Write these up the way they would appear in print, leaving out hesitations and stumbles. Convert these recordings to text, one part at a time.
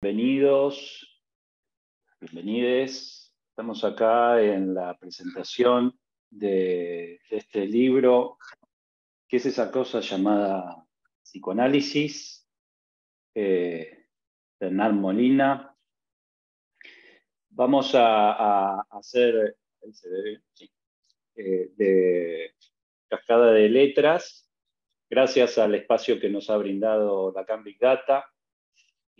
Bienvenidos, bienvenides. Estamos acá en la presentación de este libro, que es esa cosa llamada psicoanálisis, de Hernán Molina. Vamos a hacer de cascada de letras, gracias al espacio que nos ha brindado Lacan Big Data.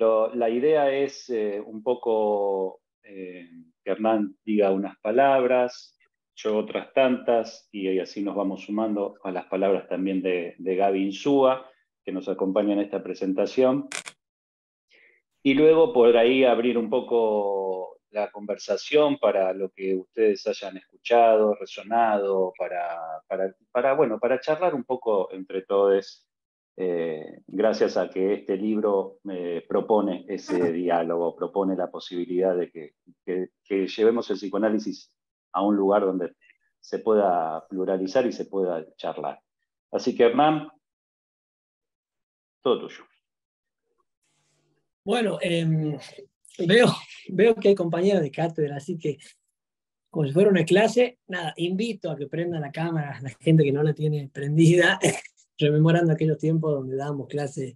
La idea es un poco que Hernán diga unas palabras, yo otras tantas, y así nos vamos sumando a las palabras también de Gaby Insúa, que nos acompaña en esta presentación. Y luego por ahí abrir un poco la conversación para lo que ustedes hayan escuchado, resonado, para charlar un poco entre todos. Gracias a que este libro propone ese diálogo, propone la posibilidad de que llevemos el psicoanálisis a un lugar donde se pueda pluralizar y se pueda charlar. Así que, Hernán, todo tuyo. Bueno, veo que hay compañeros de cátedra, así que como si fuera una clase, nada, invito a que prendan la cámara la gente que no la tiene prendida, rememorando aquellos tiempos donde dábamos clases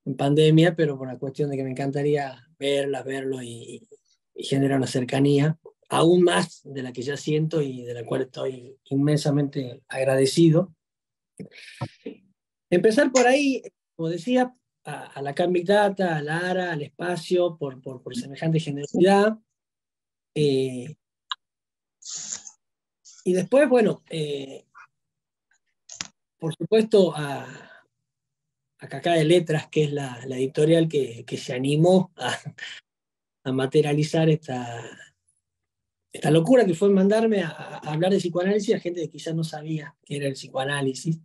en pandemia, pero por la cuestión de que me encantaría verlo y generar una cercanía, aún más de la que ya siento y de la cual estoy inmensamente agradecido. Empezar por ahí, como decía, a Lacan Big Data, a Lara, al espacio, por semejante generosidad. Y después, bueno, por supuesto, a Cacá de Letras, que es la editorial que se animó a materializar esta locura que fue mandarme a hablar de psicoanálisis a gente que quizás no sabía qué era el psicoanálisis.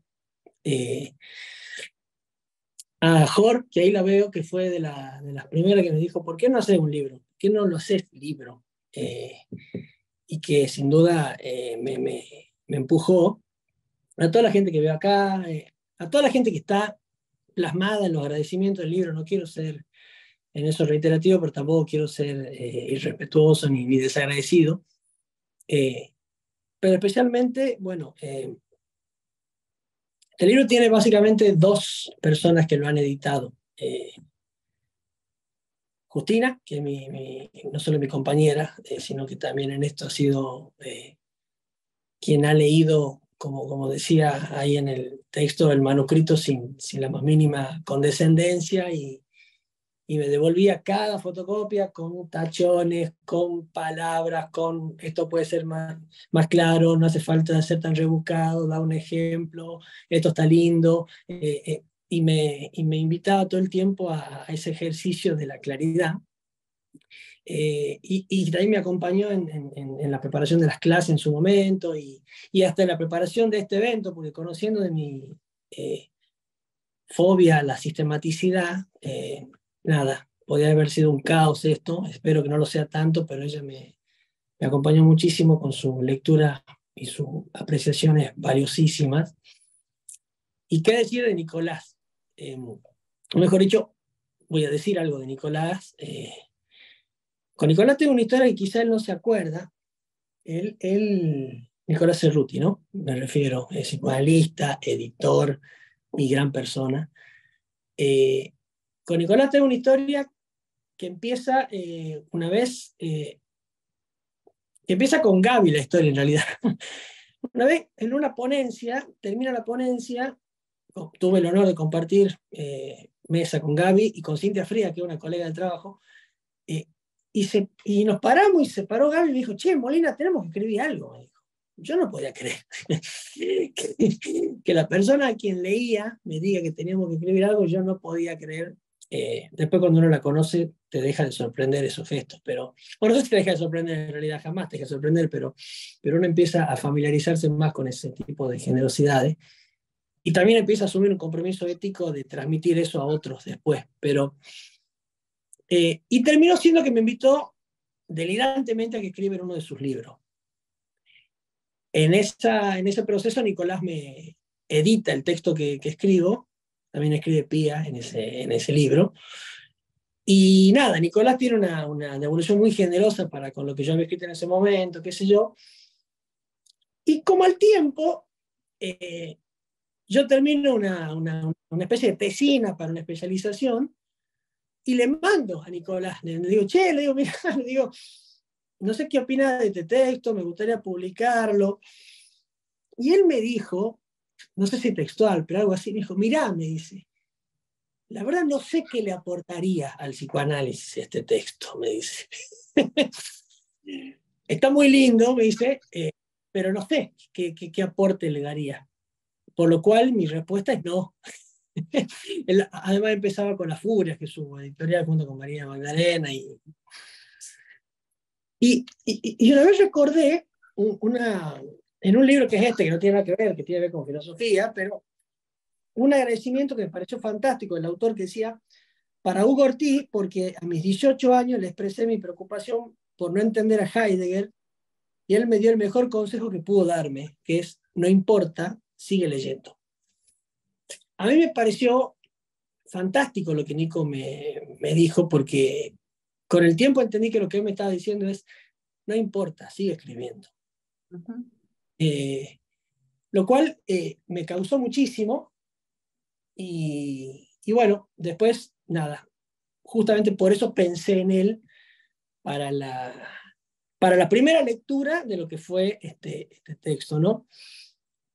A Jorge, que ahí la veo, que fue de las primeras que me dijo, ¿por qué no haces un libro? ¿Por qué no lo haces libro? Y que sin duda me empujó. A toda la gente que veo acá, a toda la gente que está plasmada en los agradecimientos del libro. No quiero ser en eso reiterativo, pero tampoco quiero ser irrespetuoso ni desagradecido. Pero especialmente, bueno, el libro tiene básicamente dos personas que lo han editado. Justina, que no solo mi compañera, sino que también en esto ha sido quien ha leído, como decía ahí en el texto, el manuscrito sin la más mínima condescendencia y me devolvía cada fotocopia con tachones, con palabras, con esto puede ser más claro, no hace falta ser tan rebuscado, da un ejemplo, esto está lindo, y me invitaba todo el tiempo a ese ejercicio de la claridad. Y también me acompañó en la preparación de las clases en su momento y hasta en la preparación de este evento, porque conociendo de mi fobia a la sistematicidad, nada, podría haber sido un caos esto, espero que no lo sea tanto, pero ella me acompañó muchísimo con su lectura y sus apreciaciones valiosísimas. ¿Y qué decir de Nicolás? Mejor dicho, voy a decir algo de Nicolás. Con Nicolás tengo una historia que quizá él no se acuerda. Nicolás Cerruti, ¿no? Me refiero, es psicoanalista, editor y gran persona. Con Nicolás tengo una historia que empieza una vez, que empieza con Gaby la historia en realidad. Una vez en una ponencia, termina la ponencia, tuve el honor de compartir mesa con Gaby y con Cintia Fría, que es una colega del trabajo, y nos paramos y se paró Gaby y me dijo, che, Molina, tenemos que escribir algo. Me dijo. Yo no podía creer que la persona a quien leía me diga que teníamos que escribir algo, yo no podía creer. Después cuando uno la conoce te deja de sorprender esos gestos, pero bueno, no sé si te deja de sorprender, en realidad jamás te deja de sorprender, pero uno empieza a familiarizarse más con ese tipo de generosidades y también empieza a asumir un compromiso ético de transmitir eso a otros después, pero y terminó siendo que me invitó delirantemente a que escribiera uno de sus libros. En ese proceso Nicolás me edita el texto que escribo, también escribe Pía en ese libro, Y nada, Nicolás tiene una devolución muy generosa para con lo que yo había escrito en ese momento, qué sé yo. Y como al tiempo, yo termino una especie de tesina para una especialización y le mando a Nicolás, le digo, che, le digo, mira, le digo, no sé qué opina de este texto, me gustaría publicarlo. Y él me dijo, no sé si textual, pero algo así, me dijo, mirá, me dice, la verdad no sé qué le aportaría al psicoanálisis este texto, me dice. Está muy lindo, me dice, pero no sé qué aporte le daría. Por lo cual mi respuesta es no. Él, además empezaba con Las Furias, que es su editorial junto con María Magdalena. Y una vez recordé en un libro que es este, que no tiene nada que ver, que tiene que ver con filosofía, pero un agradecimiento que me pareció fantástico del autor que decía, para Hugo Ortiz, porque a mis 18 años le expresé mi preocupación por no entender a Heidegger, y él me dio el mejor consejo que pudo darme, que es, no importa, sigue leyendo. A mí me pareció fantástico lo que Nico me dijo, porque con el tiempo entendí que lo que él me estaba diciendo es, no importa, sigue escribiendo. Uh-huh. Lo cual me causó muchísimo, y bueno, después, nada, justamente por eso pensé en él para la primera lectura de lo que fue este texto, ¿no?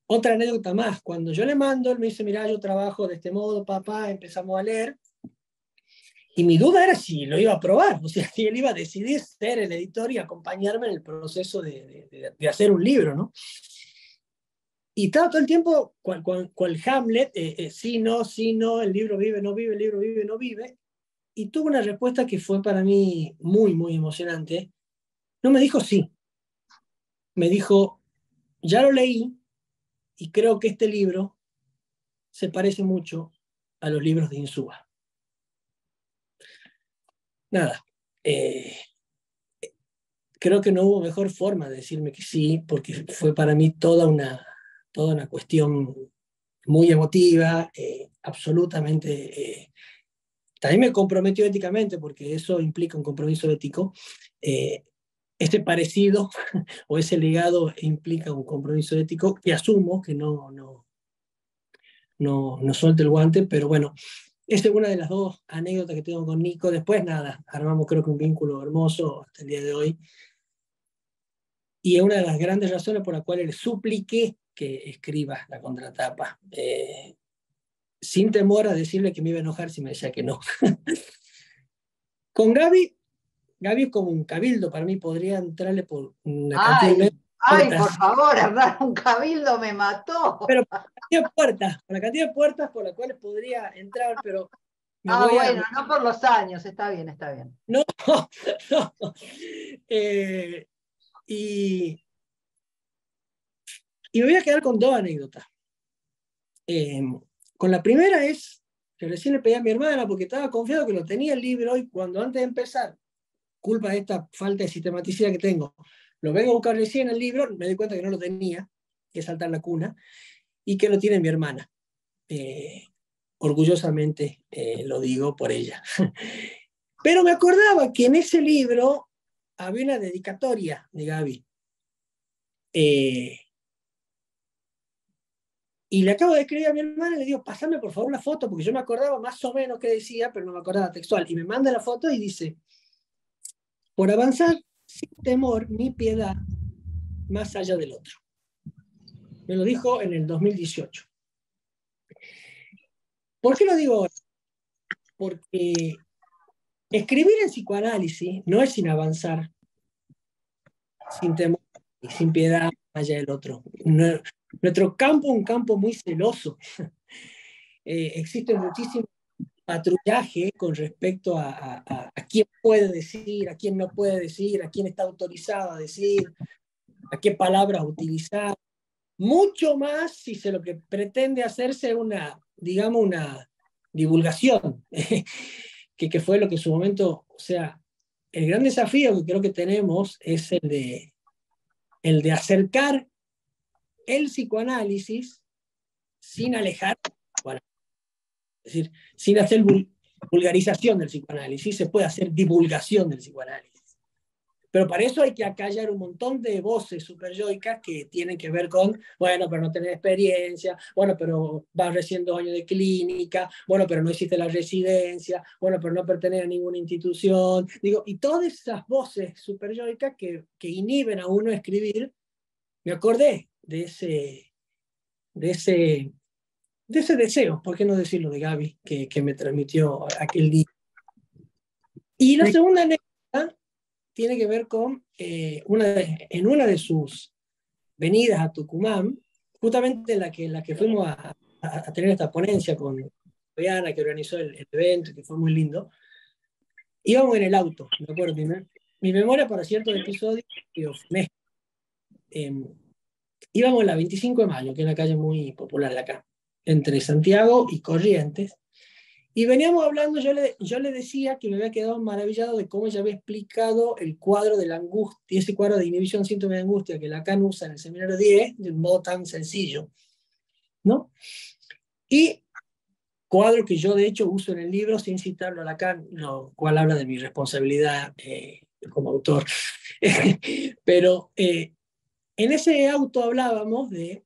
Otra anécdota más, cuando yo le mando, él me dice, mira, yo trabajo de este modo, papá, empezamos a leer, y mi duda era si lo iba a probar, o sea, si él iba a decidir ser el editor y acompañarme en el proceso de hacer un libro, ¿no? Y estaba todo el tiempo, cual Hamlet, sí, no, el libro vive, no vive, el libro vive, no vive, y tuvo una respuesta que fue para mí muy, muy emocionante. No me dijo sí, me dijo, ya lo leí, y creo que este libro se parece mucho a los libros de Insúa. Nada, creo que no hubo mejor forma de decirme que sí, porque fue para mí toda una cuestión muy emotiva, absolutamente. También me comprometió éticamente, porque eso implica un compromiso ético. Ese parecido o ese legado implica un compromiso ético que asumo que no suelto el guante, pero bueno, esa es una de las dos anécdotas que tengo con Nico. Después, nada, armamos creo que un vínculo hermoso hasta el día de hoy. Y es una de las grandes razones por las cuales le supliqué que escriba la contratapa, sin temor a decirle que me iba a enojar si me decía que no. Con Gaby es como un cabildo, para mí podría entrarle por una cantidad de puertas. Por Ay, favor, Hernán, un cabildo me mató. Pero por la cantidad de puertas por las cuales podría entrar, pero bueno, no por los años, está bien, está bien. No, no. Y me voy a quedar con dos anécdotas. Con la primera es que recién le pedí a mi hermana porque estaba confiado que lo tenía el libro, y cuando antes de empezar, culpa de esta falta de sistematicidad que tengo, lo vengo a buscar recién el libro, me doy cuenta que no lo tenía, que es saltar la cuna, y que lo tiene mi hermana. Orgullosamente lo digo por ella. Pero me acordaba que en ese libro había una dedicatoria de Gaby. Y le acabo de escribir a mi hermana y le digo, pasame por favor la foto, porque yo me acordaba más o menos qué decía, pero no me acordaba textual. Y me manda la foto y dice, por avanzar sin temor ni piedad más allá del otro. Me lo dijo en el 2018. ¿Por qué lo digo ahora? Porque escribir en psicoanálisis no es sin avanzar, sin temor y sin piedad más allá del otro. Nuestro campo es un campo muy celoso. Existe muchísimo patrullaje con respecto a quién puede decir, a quién no puede decir, a quién está autorizado a decir, a qué palabras utilizar. Mucho más si se lo que pretende hacerse digamos, una divulgación, que fue lo que en su momento, o sea, el gran desafío que creo que tenemos es el de acercar el psicoanálisis sin alejar, bueno, es decir, sin hacer vulgarización del psicoanálisis, se puede hacer divulgación del psicoanálisis. Pero para eso hay que acallar un montón de voces superyoicas que tienen que ver con, bueno, pero no tenés experiencia, bueno, pero vas recién 2 años de clínica, bueno, pero no hiciste la residencia, bueno, pero no perteneces a ninguna institución. Digo, y todas esas voces superyoicas que inhiben a uno a escribir, me acordé de ese deseo, ¿por qué no decirlo, de Gaby, que me transmitió aquel día? Y la segunda anécdota tiene que ver con en una de sus venidas a Tucumán, justamente en la que fuimos a tener esta ponencia con Diana, que organizó el evento, que fue muy lindo. Íbamos en el auto, me acuerdo, mi memoria para ciertos episodios, íbamos en la 25 de mayo, que es una calle muy popular de acá, entre Santiago y Corrientes. Y veníamos hablando, yo le decía que me había quedado maravillado de cómo ella había explicado el cuadro de la angustia, ese cuadro de inhibición, síntoma de angustia que Lacan usa en el seminario 10, de un modo tan sencillo, ¿no? Y cuadro que yo de hecho uso en el libro sin citarlo a Lacan, lo cual habla de mi responsabilidad como autor. Pero en ese auto hablábamos de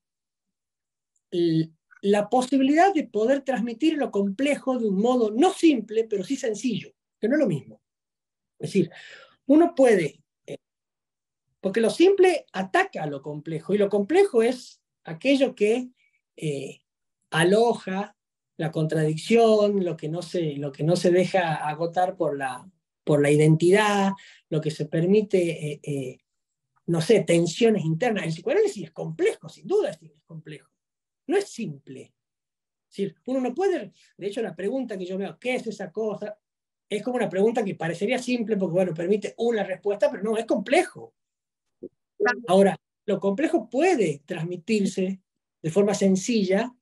la posibilidad de poder transmitir lo complejo de un modo no simple, pero sí sencillo, que no es lo mismo. Es decir, uno puede, porque lo simple ataca a lo complejo, y lo complejo es aquello que aloja la contradicción, lo que no se deja agotar por la identidad, lo que se permite, no sé, tensiones internas. El psicoanálisis es complejo, sin duda es complejo. No es simple. Es decir, uno no puede, de hecho la pregunta que yo veo, ¿qué es esa cosa? Es como una pregunta que parecería simple porque, bueno, permite una respuesta, pero no, es complejo. Ahora, lo complejo puede transmitirse de forma sencilla,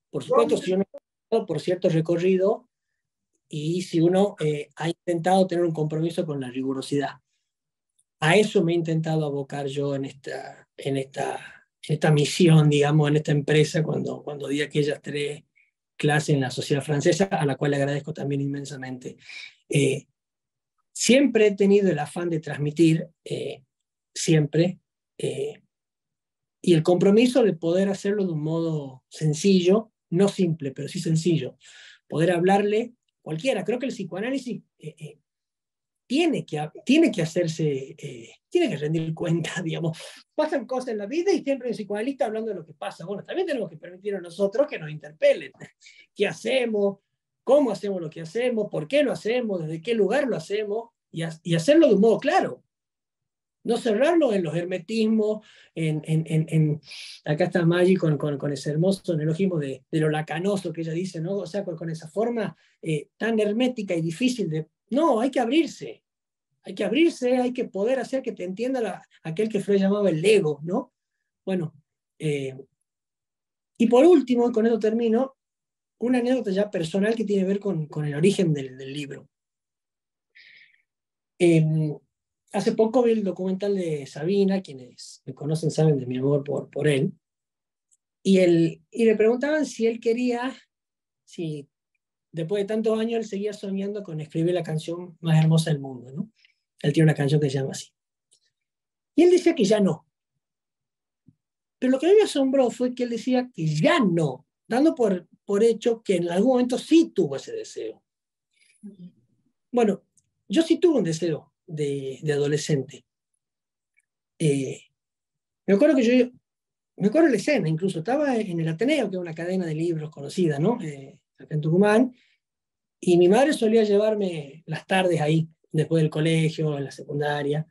por supuesto, si uno ha por cierto recorrido y si uno ha intentado tener un compromiso con la rigurosidad. A eso me he intentado abocar yo en esta misión, digamos, en esta empresa, cuando di aquellas 3 clases en la Sociedad Francesa, a la cual le agradezco también inmensamente. Siempre he tenido el afán de transmitir, siempre, y el compromiso de poder hacerlo de un modo sencillo, no simple, pero sí sencillo. Poder hablarle cualquiera. Creo que el psicoanálisis tiene que hacerse, tiene que rendir cuenta, digamos. Pasan cosas en la vida y siempre el psicoanalista hablando de lo que pasa. Bueno, también tenemos que permitir a nosotros que nos interpelen. ¿Qué hacemos? ¿Cómo hacemos lo que hacemos? ¿Por qué lo hacemos? ¿Desde qué lugar lo hacemos? Y hacerlo de un modo claro. No cerrarnos en los hermetismos, acá está Maggie con ese hermoso neologismo de lo lacanoso que ella dice, ¿no? O sea, con esa forma tan hermética y difícil de... No, hay que abrirse, hay que poder hacer que te entienda aquel que Freud llamaba el ego, ¿no? Bueno, y por último, y con eso termino, una anécdota ya personal que tiene que ver con el origen del libro. Hace poco vi el documental de Sabina, quienes me conocen saben de mi amor por él, y le preguntaban si él quería, si después de tantos años él seguía soñando con escribir la canción más hermosa del mundo, ¿no? Él tiene una canción que se llama así. Y él decía que ya no. Pero lo que a mí me asombró fue que él decía que ya no, dando por hecho que en algún momento sí tuvo ese deseo. Bueno, yo sí tuve un deseo de adolescente. Me acuerdo de la escena, incluso estaba en el Ateneo, que es una cadena de libros conocida, ¿no? Acá en Tucumán, y mi madre solía llevarme las tardes ahí, después del colegio, en la secundaria,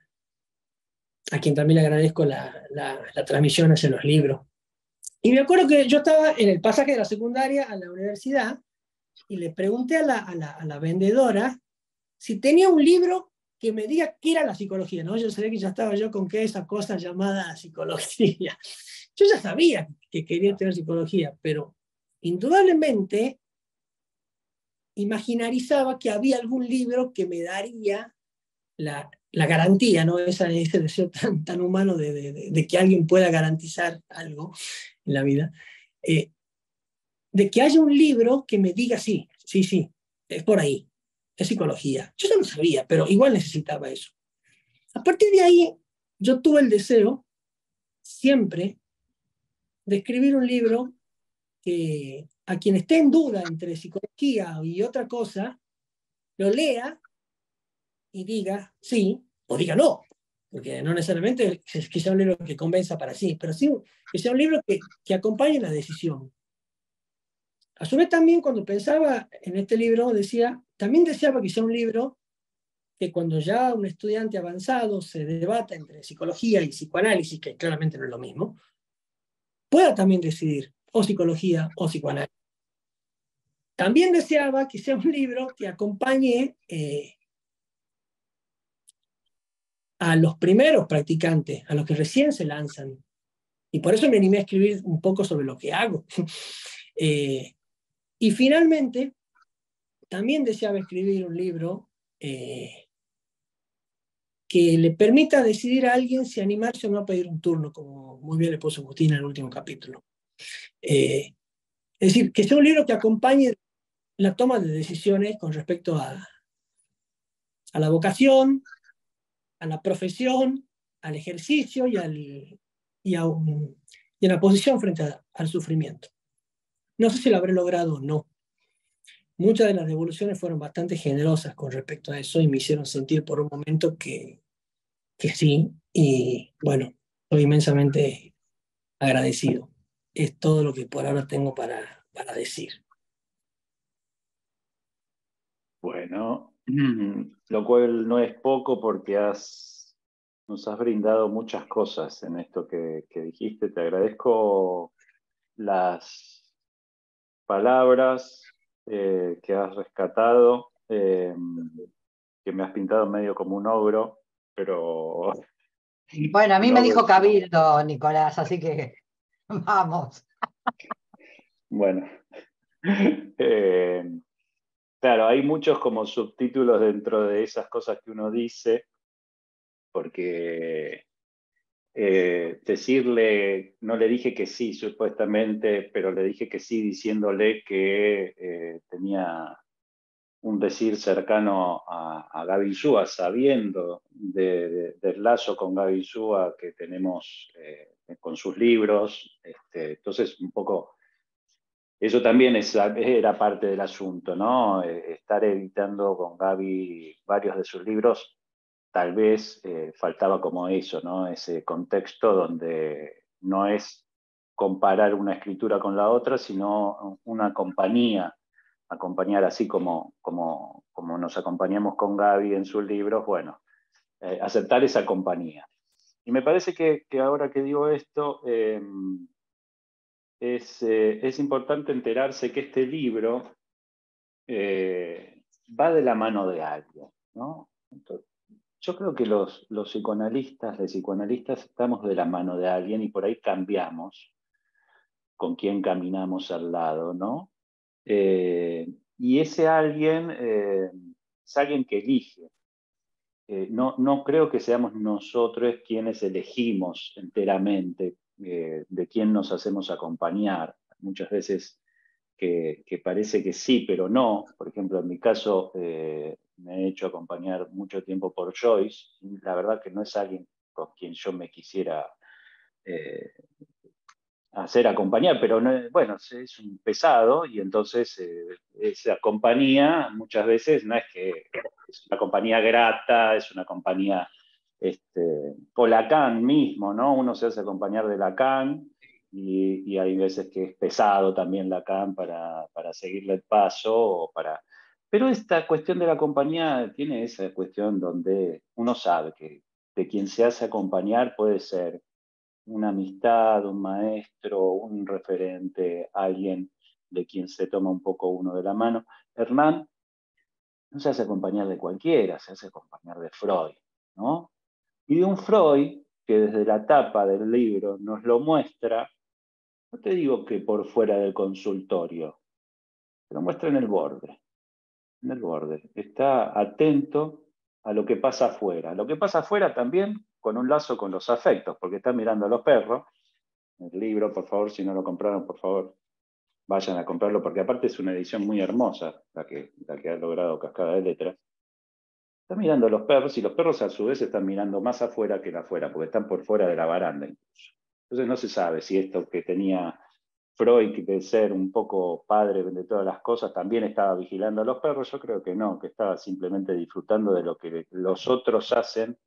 a quien también le agradezco la transmisión hacia los libros. Y me acuerdo que yo estaba en el pasaje de la secundaria a la universidad, y le pregunté a la vendedora si tenía un libro que me diga qué era la psicología, ¿no? Yo sabía que ya estaba yo con qué esa cosa llamada psicología. Yo ya sabía que quería tener psicología, pero indudablemente imaginarizaba que había algún libro que me daría la garantía, ¿no? Ese deseo tan humano de que alguien pueda garantizar algo en la vida, de que haya un libro que me diga sí, es por ahí. es psicología. Yo ya lo sabía, pero igual necesitaba eso. A partir de ahí, yo tuve el deseo siempre de escribir un libro que a quien esté en duda entre psicología y otra cosa, lo lea y diga sí o diga no, porque no necesariamente es que sea un libro que convenza para sí, pero sí que sea un libro que acompañe la decisión. A su vez también cuando pensaba en este libro decía, también deseaba que sea un libro que cuando ya un estudiante avanzado se debata entre psicología y psicoanálisis, que claramente no es lo mismo, pueda también decidir o psicología o psicoanálisis. También deseaba que sea un libro que acompañe a los primeros practicantes, a los que recién se lanzan. Y por eso me animé a escribir un poco sobre lo que hago. Y finalmente, también deseaba escribir un libro que le permita decidir a alguien si animarse o no a pedir un turno, como muy bien le puso Agustín en el último capítulo. Es decir, que sea un libro que acompañe la toma de decisiones con respecto a la vocación, a la profesión, al ejercicio y a la posición frente al sufrimiento. No sé si lo habré logrado o no. Muchas de las devoluciones fueron bastante generosas con respecto a eso y me hicieron sentir por un momento que sí. Y bueno, estoy inmensamente agradecido. Es todo lo que por ahora tengo para decir. Bueno, lo cual no es poco porque nos has brindado muchas cosas en esto que dijiste. Te agradezco las palabras que has rescatado, que me has pintado medio como un ogro, pero Bueno, a mí un me dijo ogro, Cabildo, Nicolás, así que vamos. bueno. Eh, claro, hay muchos como subtítulos dentro de esas cosas que uno dice, porque decirle, no le dije que sí, supuestamente, pero le dije que sí diciéndole que tenía un decir cercano a Gaby Yúa, sabiendo del lazo con Gaby Yúa que tenemos con sus libros. Entonces, un poco, eso también era parte del asunto, ¿no? Estar editando con Gaby varios de sus libros, tal vez faltaba como eso, ¿no? Ese contexto donde no es comparar una escritura con la otra, sino una compañía, acompañar así como nos acompañamos con Gaby en sus libros, bueno, aceptar esa compañía. Y me parece que ahora que digo esto, es importante enterarse que este libro va de la mano de alguien, ¿no? Entonces, yo creo que los psicoanalistas, los psicoanalistas estamos de la mano de alguien y por ahí cambiamos con quién caminamos al lado, ¿no? Y ese alguien es alguien que elige. No creo que seamos nosotros quienes elegimos enteramente de quién nos hacemos acompañar. Muchas veces que parece que sí, pero no. Por ejemplo, en mi caso me he hecho acompañar mucho tiempo por Joyce. Y la verdad que no es alguien con quien yo me quisiera eh, hacer acompañar, pero no, bueno, es un pesado y entonces esa compañía muchas veces no es que es una compañía grata, es una compañía, o Lacan mismo, ¿no? Uno se hace acompañar de Lacan y hay veces que es pesado también Lacan para seguirle el paso o para... Pero esta cuestión de la compañía tiene esa cuestión donde uno sabe que de quien se hace acompañar puede ser una amistad, un maestro, un referente, alguien de quien se toma un poco uno de la mano. Hernán no se hace acompañar de cualquiera, se hace acompañar de Freud, ¿no? Y de un Freud que desde la tapa del libro nos lo muestra, no te digo que por fuera del consultorio, te lo muestra en el borde. Está atento a lo que pasa afuera. Lo que pasa afuera también con un lazo con los afectos, porque está mirando a los perros. El libro, por favor, si no lo compraron, por favor, vayan a comprarlo, porque aparte es una edición muy hermosa, la que ha logrado Cascada de Letras. Está mirando a los perros, y los perros a su vez están mirando más afuera que afuera, porque están por fuera de la baranda incluso. Entonces no se sabe si esto que tenía Freud de ser un poco padre de todas las cosas también estaba vigilando a los perros. Yo creo que no, que estaba simplemente disfrutando de lo que los otros hacen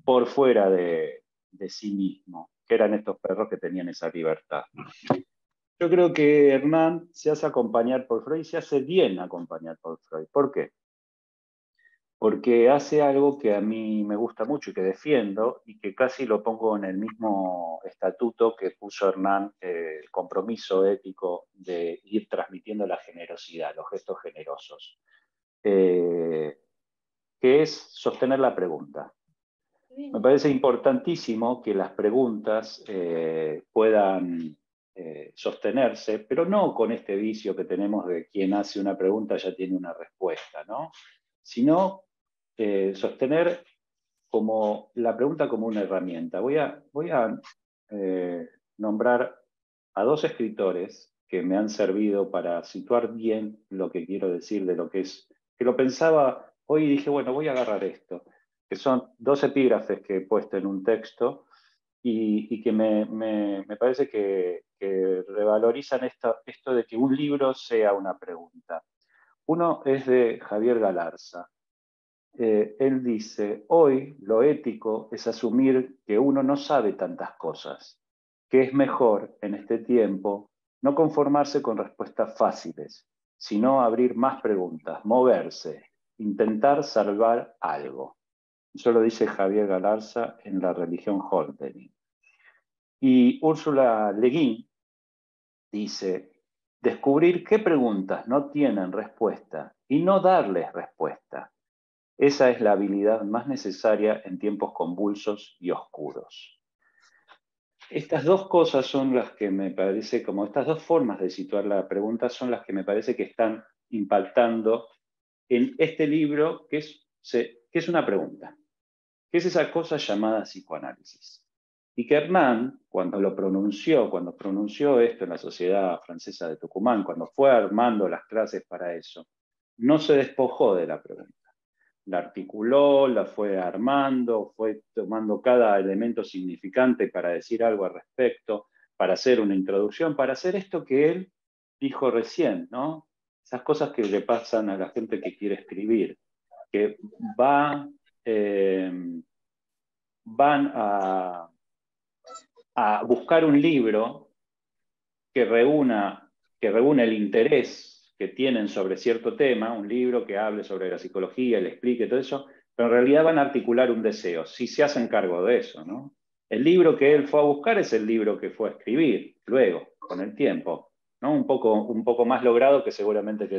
por fuera de sí mismo, que eran estos perros que tenían esa libertad. Yo creo que Hernán se hace acompañar por Freud y se hace bien acompañar por Freud. ¿Por qué? Porque hace algo que a mí me gusta mucho y que defiendo, y que casi lo pongo en el mismo estatuto que puso Hernán, el compromiso ético de ir transmitiendo la generosidad, los gestos generosos, que es sostener la pregunta. Me parece importantísimo que las preguntas puedan sostenerse, pero no con este vicio que tenemos de quien hace una pregunta ya tiene una respuesta, ¿no? Sino sostener como la pregunta como una herramienta. Voy a nombrar a dos escritores que me han servido para situar bien lo que quiero decir de lo que es, que lo pensaba hoy y dije, bueno, voy a agarrar esto, que son dos epígrafes que he puesto en un texto y que me parece que revalorizan esto de que un libro sea una pregunta. Uno es de Javier Galarza. Él dice, hoy lo ético es asumir que uno no sabe tantas cosas, que es mejor en este tiempo no conformarse con respuestas fáciles, sino abrir más preguntas, moverse, intentar salvar algo. Eso lo dice Javier Galarza en La religión Holderlin. Y Úrsula Le Guin dice, descubrir qué preguntas no tienen respuesta y no darles respuesta. Esa es la habilidad más necesaria en tiempos convulsos y oscuros. Estas dos cosas son las que me parece, como estas dos formas de situar la pregunta, son las que me parece que están impactando en este libro, que es una pregunta, que es esa cosa llamada psicoanálisis. Y que Hernán, cuando pronunció esto en la Sociedad Francesa de Tucumán, cuando fue armando las clases para eso, no se despojó de la pregunta. La articuló, la fue armando, fue tomando cada elemento significante para decir algo al respecto, para hacer una introducción, para hacer esto que él dijo recién, ¿no? Esas cosas que le pasan a la gente que quiere escribir, que van a buscar un libro que reúne el interés que tienen sobre cierto tema, un libro que hable sobre la psicología, le explique todo eso, pero en realidad van a articular un deseo, si se hacen cargo de eso, ¿no? El libro que él fue a buscar es el libro que fue a escribir, luego, con el tiempo, ¿no? Un poco más logrado que seguramente que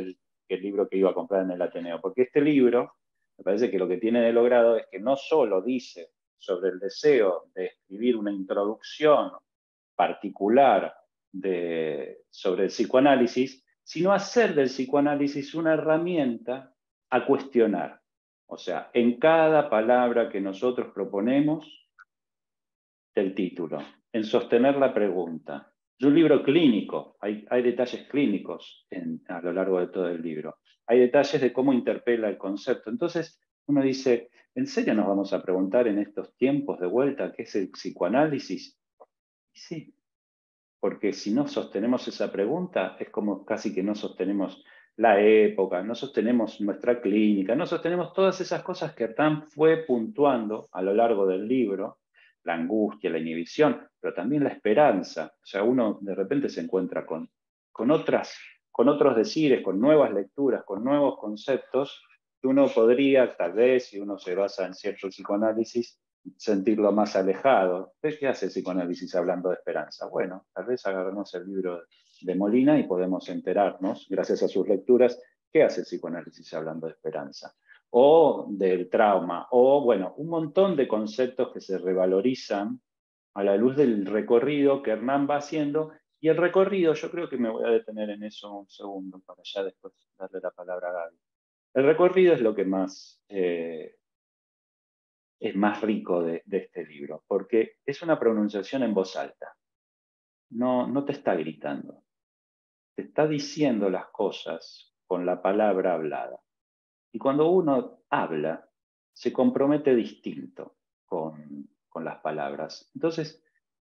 el libro que iba a comprar en el Ateneo, porque este libro, me parece que lo que tiene de logrado es que no solo dice sobre el deseo de escribir una introducción particular sobre el psicoanálisis, sino hacer del psicoanálisis una herramienta a cuestionar. O sea, en cada palabra que nosotros proponemos del título, en sostener la pregunta. Es un libro clínico, hay detalles clínicos a lo largo de todo el libro. Hay detalles de cómo interpela el concepto. Entonces, uno dice, ¿en serio nos vamos a preguntar en estos tiempos de vuelta qué es el psicoanálisis? Y sí, porque si no sostenemos esa pregunta, es como casi que no sostenemos la época, no sostenemos nuestra clínica, no sostenemos todas esas cosas que Hernán fue puntuando a lo largo del libro, la angustia, la inhibición, pero también la esperanza. O sea, uno de repente se encuentra con otros decires, con nuevas lecturas, con nuevos conceptos, que uno podría, tal vez, si uno se basa en cierto psicoanálisis, sentirlo más alejado. ¿Qué hace el psicoanálisis hablando de esperanza? Bueno, tal vez agarremos el libro de Molina y podemos enterarnos, gracias a sus lecturas, qué hace el psicoanálisis hablando de esperanza. O del trauma, o bueno, un montón de conceptos que se revalorizan a la luz del recorrido que Hernán va haciendo. Y el recorrido, yo creo que me voy a detener en eso un segundo para ya después darle la palabra a Gaby. El recorrido es lo que es más rico de este libro, porque es una pronunciación en voz alta. No te está gritando. te está diciendo las cosas con la palabra hablada. Y cuando uno habla, se compromete distinto con las palabras. Entonces,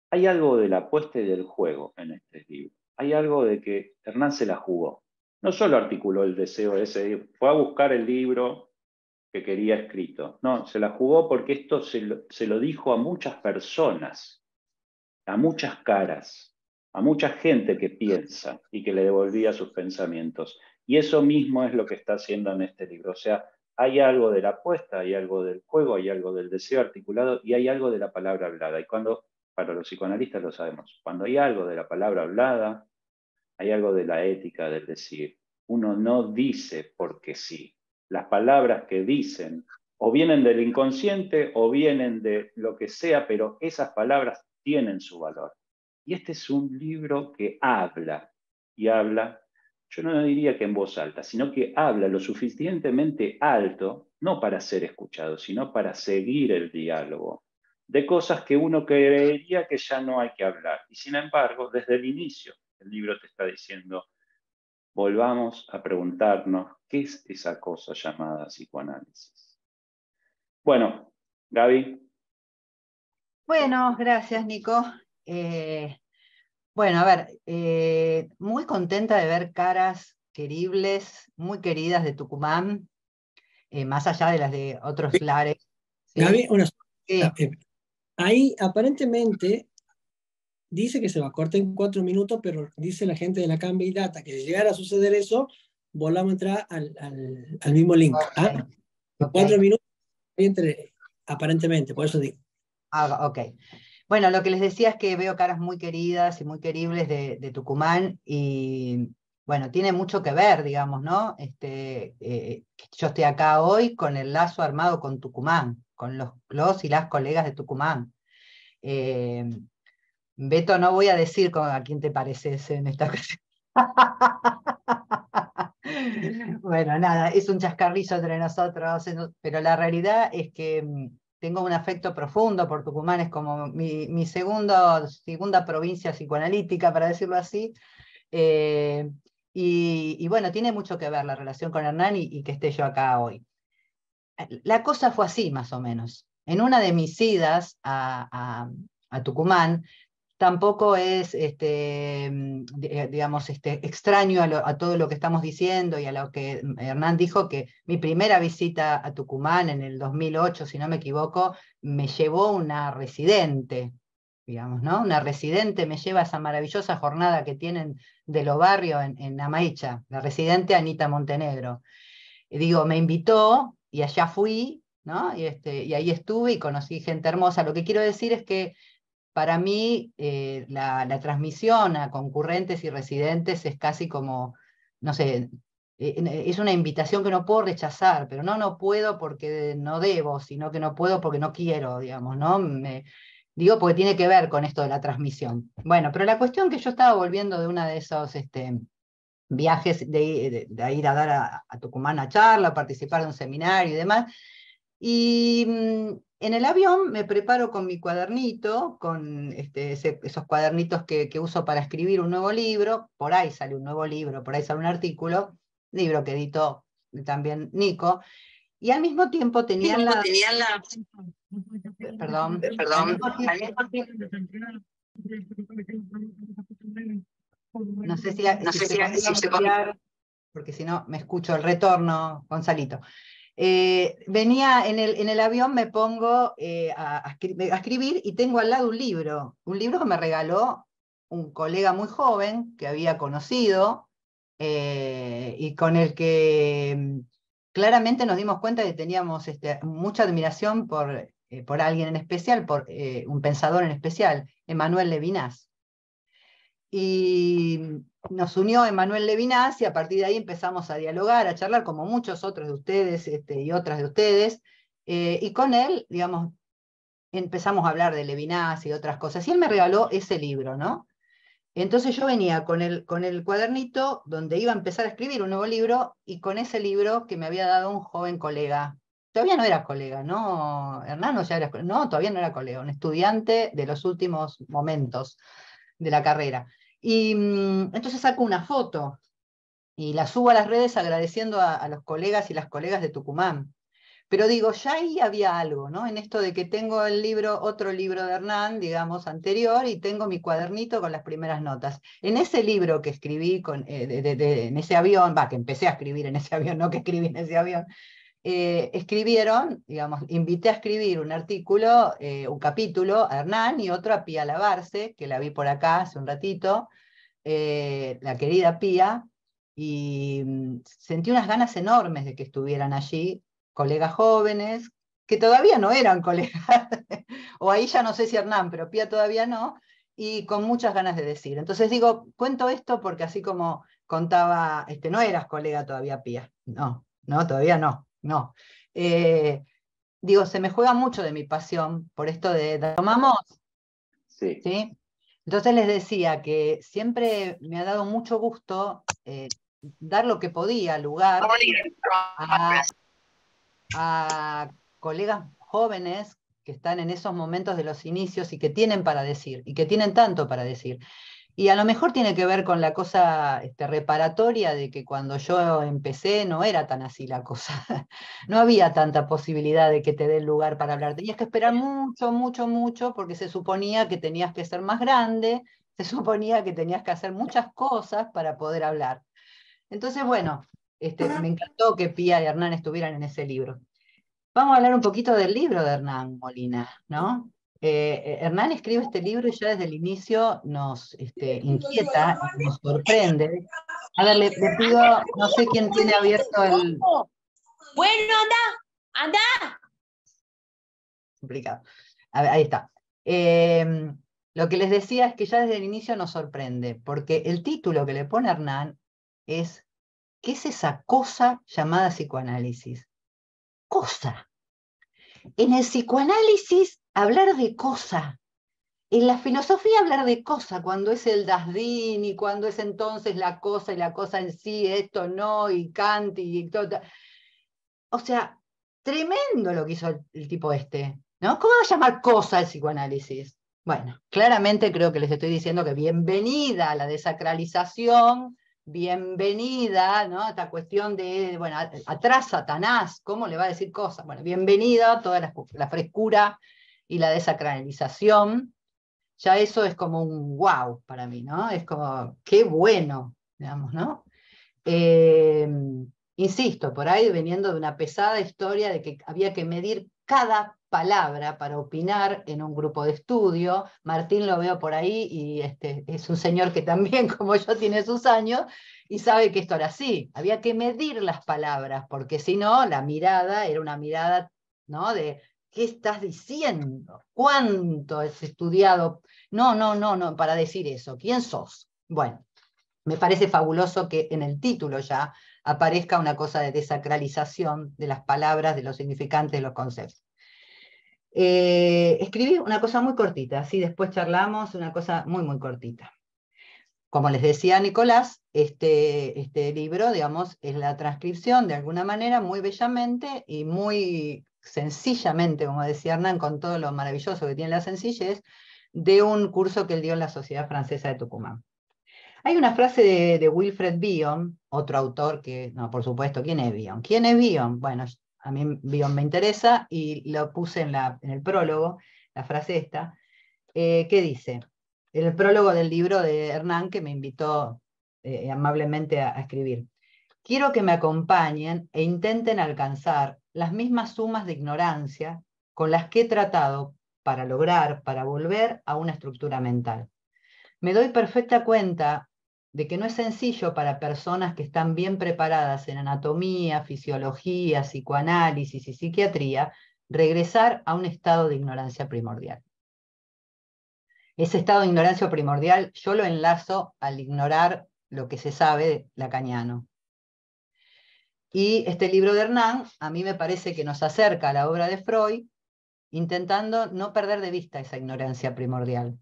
hay algo de la apuesta y del juego en este libro. Hay algo de que Hernán se la jugó. No solo articuló el deseo ese, fue a buscar el libro que quería escrito. No, se la jugó porque esto se lo dijo a muchas personas, a muchas caras, a mucha gente que piensa y que le devolvía sus pensamientos. Y eso mismo es lo que está haciendo en este libro. O sea, hay algo de la apuesta, hay algo del juego, hay algo del deseo articulado y hay algo de la palabra hablada. Y cuando, para los psicoanalistas lo sabemos, cuando hay algo de la palabra hablada, hay algo de la ética del decir. Uno no dice porque sí. Las palabras que dicen o vienen del inconsciente o vienen de lo que sea, pero esas palabras tienen su valor. Y este es un libro que habla, y habla, yo no diría que en voz alta, sino que habla lo suficientemente alto, no para ser escuchado, sino para seguir el diálogo, de cosas que uno creería que ya no hay que hablar. Y sin embargo, desde el inicio, el libro te está diciendo, volvamos a preguntarnos qué es esa cosa llamada psicoanálisis. Bueno, Gaby. Bueno, gracias, Nico. Bueno, a ver, muy contenta de ver caras queribles, muy queridas de Tucumán, más allá de las de otros lares. ¿Sí? Gaby, Sí. ahí aparentemente dice que se va a cortar en 4 minutos, pero dice la gente de la Cambia y Data que de llegar a suceder eso, volvamos a entrar al mismo link. Ok, ¿Ah? ok. 4 minutos entre, aparentemente, por eso digo. Ok. Bueno, lo que les decía es que veo caras muy queridas y muy queribles de Tucumán y bueno, tiene mucho que ver, digamos, ¿no? Que yo estoy acá hoy con el lazo armado con Tucumán, con los y las colegas de Tucumán. Beto, no voy a decir a quién te pareces en esta ocasión. Bueno, nada, es un chascarrillo entre nosotros, pero la realidad es que tengo un afecto profundo por Tucumán, es como mi segunda provincia psicoanalítica, para decirlo así. Y bueno, tiene mucho que ver la relación con Hernán y que esté yo acá hoy. La cosa fue así, más o menos. En una de mis idas a Tucumán, tampoco es, digamos, extraño a todo lo que estamos diciendo y a lo que Hernán dijo, que mi primera visita a Tucumán en el 2008, si no me equivoco, me llevó una residente, digamos, ¿no? Una residente me lleva a esa maravillosa jornada que tienen de los barrios en Amaicha, la residente Anita Montenegro. Digo, me invitó y allá fui, ¿no? Y ahí estuve y conocí gente hermosa. Lo que quiero decir es que para mí la transmisión a concurrentes y residentes es casi como, no sé, es una invitación que no puedo rechazar, pero no puedo porque no debo, sino que no puedo porque no quiero, digamos, ¿no? Digo porque tiene que ver con esto de la transmisión. Bueno, pero la cuestión que yo estaba volviendo de una de esos viajes de ir a dar a Tucumán a charla, participar de un seminario y demás, y en el avión me preparo con mi cuadernito, con esos cuadernitos que uso para escribir un nuevo libro, por ahí sale un nuevo libro, por ahí sale un artículo, libro que editó también Nico, y al mismo tiempo tenían la... Perdón, Perdón. no sé si se copiar, porque si no me escucho el retorno, Gonzalito. Venía en el avión, me pongo a escribir y tengo al lado un libro que me regaló un colega muy joven que había conocido y con el que claramente nos dimos cuenta que teníamos mucha admiración por alguien en especial, por un pensador en especial, Emmanuel Levinas. Y nos unió Emmanuel Levinas y a partir de ahí empezamos a dialogar, a charlar como muchos otros de ustedes y otras de ustedes, y con él, digamos, empezamos a hablar de Levinas y otras cosas, y él me regaló ese libro, ¿no? Entonces yo venía con el cuadernito donde iba a empezar a escribir un nuevo libro, y con ese libro que me había dado un joven colega. Todavía no era colega, ¿no? Hernán ya era, no, todavía no era colega, un estudiante de los últimos momentos de la carrera. Y entonces saco una foto y la subo a las redes agradeciendo a los colegas y las colegas de Tucumán. Pero digo, ya ahí había algo, ¿no? En esto de que tengo el libro, otro libro de Hernán, digamos, anterior, y tengo mi cuadernito con las primeras notas. En ese libro que escribí en ese avión, que empecé a escribir en ese avión, no que escribí en ese avión, escribieron, digamos, invité a escribir un artículo, un capítulo a Hernán y otro a Pía Labarce, que la vi por acá hace un ratito, la querida Pía, y sentí unas ganas enormes de que estuvieran allí colegas jóvenes, que todavía no eran colegas, o ahí ya no sé si Hernán, pero Pía todavía no, y con muchas ganas de decir. Entonces digo, cuento esto porque así como contaba, no eras colega todavía Pía, no, todavía no. Digo, se me juega mucho de mi pasión por esto de tomamos, Sí. ¿sí? Entonces les decía que siempre me ha dado mucho gusto dar lo que podía, lugar a colegas jóvenes que están en esos momentos de los inicios y que tienen para decir, y que tienen tanto para decir. Y a lo mejor tiene que ver con la cosa reparatoria de que cuando yo empecé no era tan así la cosa. No había tanta posibilidad de que te den lugar para hablar. Tenías que esperar mucho, mucho, mucho, porque se suponía que tenías que ser más grande, se suponía que tenías que hacer muchas cosas para poder hablar. Entonces, bueno, me encantó que Pía y Hernán estuvieran en ese libro. Vamos a hablar un poquito del libro de Hernán Molina, ¿no? Hernán escribe este libro y ya desde el inicio nos inquieta y nos sorprende. A ver, le pido, no sé quién tiene abierto el... Bueno, anda. Complicado. A ver, ahí está. Lo que les decía es que ya desde el inicio nos sorprende, porque el título que le pone Hernán es, ¿qué es esa cosa llamada psicoanálisis? Cosa. En el psicoanálisis, hablar de cosa. En la filosofía, hablar de cosa, cuando es el das din y cuando es entonces la cosa y la cosa en sí, esto no, y Kant y todo. O sea, tremendo lo que hizo el tipo ¿no? ¿Cómo va a llamar cosa el psicoanálisis? Bueno, claramente creo que les estoy diciendo que bienvenida a la desacralización, bienvenida, ¿no? Esta cuestión de, bueno, atrás Satanás, ¿cómo le va a decir cosas? Bueno, bienvenida a toda la frescura y la desacralización. Ya eso es como un wow para mí, ¿no? Es como, qué bueno, digamos, ¿no? Insisto, por ahí veniendo de una pesada historia de que había que medir cada palabra para opinar en un grupo de estudio. Martín lo veo por ahí y es un señor que también, como yo, tiene sus años y sabe que esto era así. Había que medir las palabras, porque si no, la mirada era una mirada, ¿no? De, ¿qué estás diciendo? ¿Cuánto has estudiado? No, para decir eso. ¿Quién sos? Bueno, me parece fabuloso que en el título ya aparezca una cosa de desacralización de las palabras, de los significantes, de los conceptos. Escribí una cosa muy cortita, así después charlamos, una cosa muy, muy cortita. Como les decía Nicolás, este libro, digamos, es la transcripción de alguna manera muy bellamente y muy sencillamente, como decía Hernán, con todo lo maravilloso que tiene la sencillez, de un curso que él dio en la Sociedad Francesa de Tucumán. Hay una frase de Wilfred Bion, otro autor que, no, por supuesto, ¿quién es Bion? ¿Quién es Bion? Bueno, a mí Bion me interesa y lo puse en el prólogo, la frase esta, que dice, el prólogo del libro de Hernán que me invitó amablemente a escribir. Quiero que me acompañen e intenten alcanzar las mismas sumas de ignorancia con las que he tratado para volver a una estructura mental. Me doy perfecta cuenta de que no es sencillo para personas que están bien preparadas en anatomía, fisiología, psicoanálisis y psiquiatría, regresar a un estado de ignorancia primordial. Ese estado de ignorancia primordial yo lo enlazo al ignorar lo que se sabe lacaniano. Y este libro de Hernán a mí me parece que nos acerca a la obra de Freud, intentando no perder de vista esa ignorancia primordial,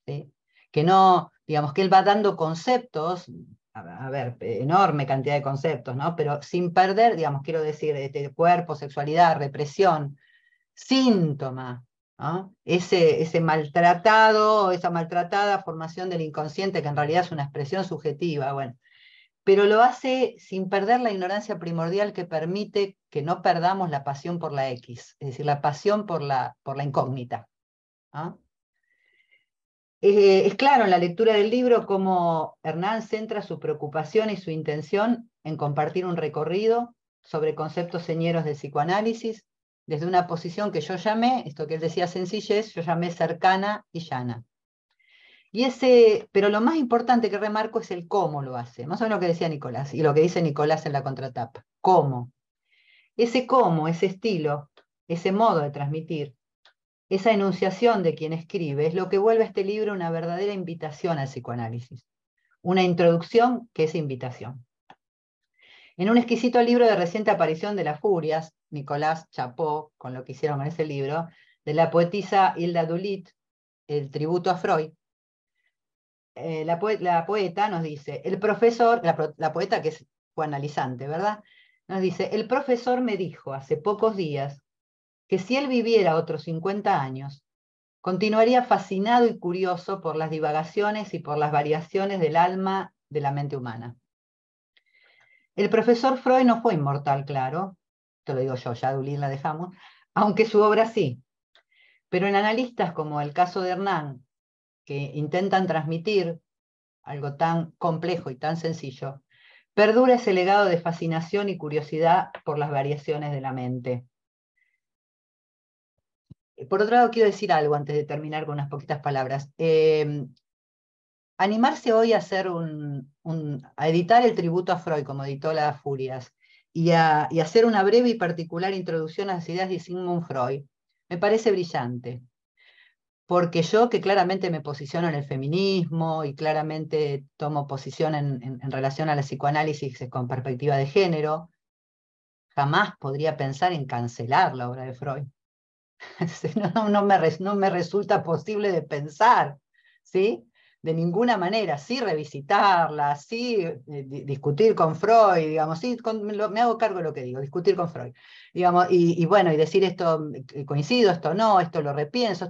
¿sí? Que no, digamos, que él va dando conceptos, a ver, enorme cantidad de conceptos, ¿no? Pero sin perder, digamos, quiero decir, cuerpo, sexualidad, represión, síntoma, ¿no? Ese maltratado, esa maltratada formación del inconsciente, que en realidad es una expresión subjetiva, bueno, pero lo hace sin perder la ignorancia primordial que permite que no perdamos la pasión por la X, es decir, la pasión por la incógnita. ¿Ah? Es claro en la lectura del libro cómo Hernán centra su preocupación y su intención en compartir un recorrido sobre conceptos señeros del psicoanálisis, desde una posición que yo llamé, esto que él decía sencillez, yo llamé cercana y llana. Pero lo más importante que remarco es el cómo lo hace, más o menos lo que decía Nicolás, y lo que dice Nicolás en la contratapa. ¿Cómo? Ese cómo, ese estilo, ese modo de transmitir, esa enunciación de quien escribe, es lo que vuelve a este libro una verdadera invitación al psicoanálisis. Una introducción que es invitación. En un exquisito libro de reciente aparición de las Furias, Nicolás chapó con lo que hicieron con ese libro, de la poetisa Hilda Dulit, El tributo a Freud, la poeta nos dice, el profesor, la poeta que es coanalizante, ¿verdad? Nos dice, el profesor me dijo hace pocos días que si él viviera otros 50 años, continuaría fascinado y curioso por las divagaciones y por las variaciones del alma de la mente humana. El profesor Freud no fue inmortal, claro, te lo digo yo, ya Dulin la dejamos, aunque su obra sí. Pero en analistas como el caso de Hernán, que intentan transmitir algo tan complejo y tan sencillo, perdura ese legado de fascinación y curiosidad por las variaciones de la mente. Por otro lado, quiero decir algo antes de terminar con unas poquitas palabras. Animarse hoy a hacer a editar el tributo a Freud, como editó Las Furias, y hacer una breve y particular introducción a las ideas de Sigmund Freud, me parece brillante. Porque yo, que claramente me posiciono en el feminismo y claramente tomo posición en relación a la psicoanálisis con perspectiva de género, jamás podría pensar en cancelar la obra de Freud. No me resulta posible de pensar, ¿sí? De ninguna manera, sí revisitarla, sí discutir con Freud, digamos, sí, me hago cargo de lo que digo, discutir con Freud, digamos, y bueno, y decir esto coincido, esto no, esto lo repienso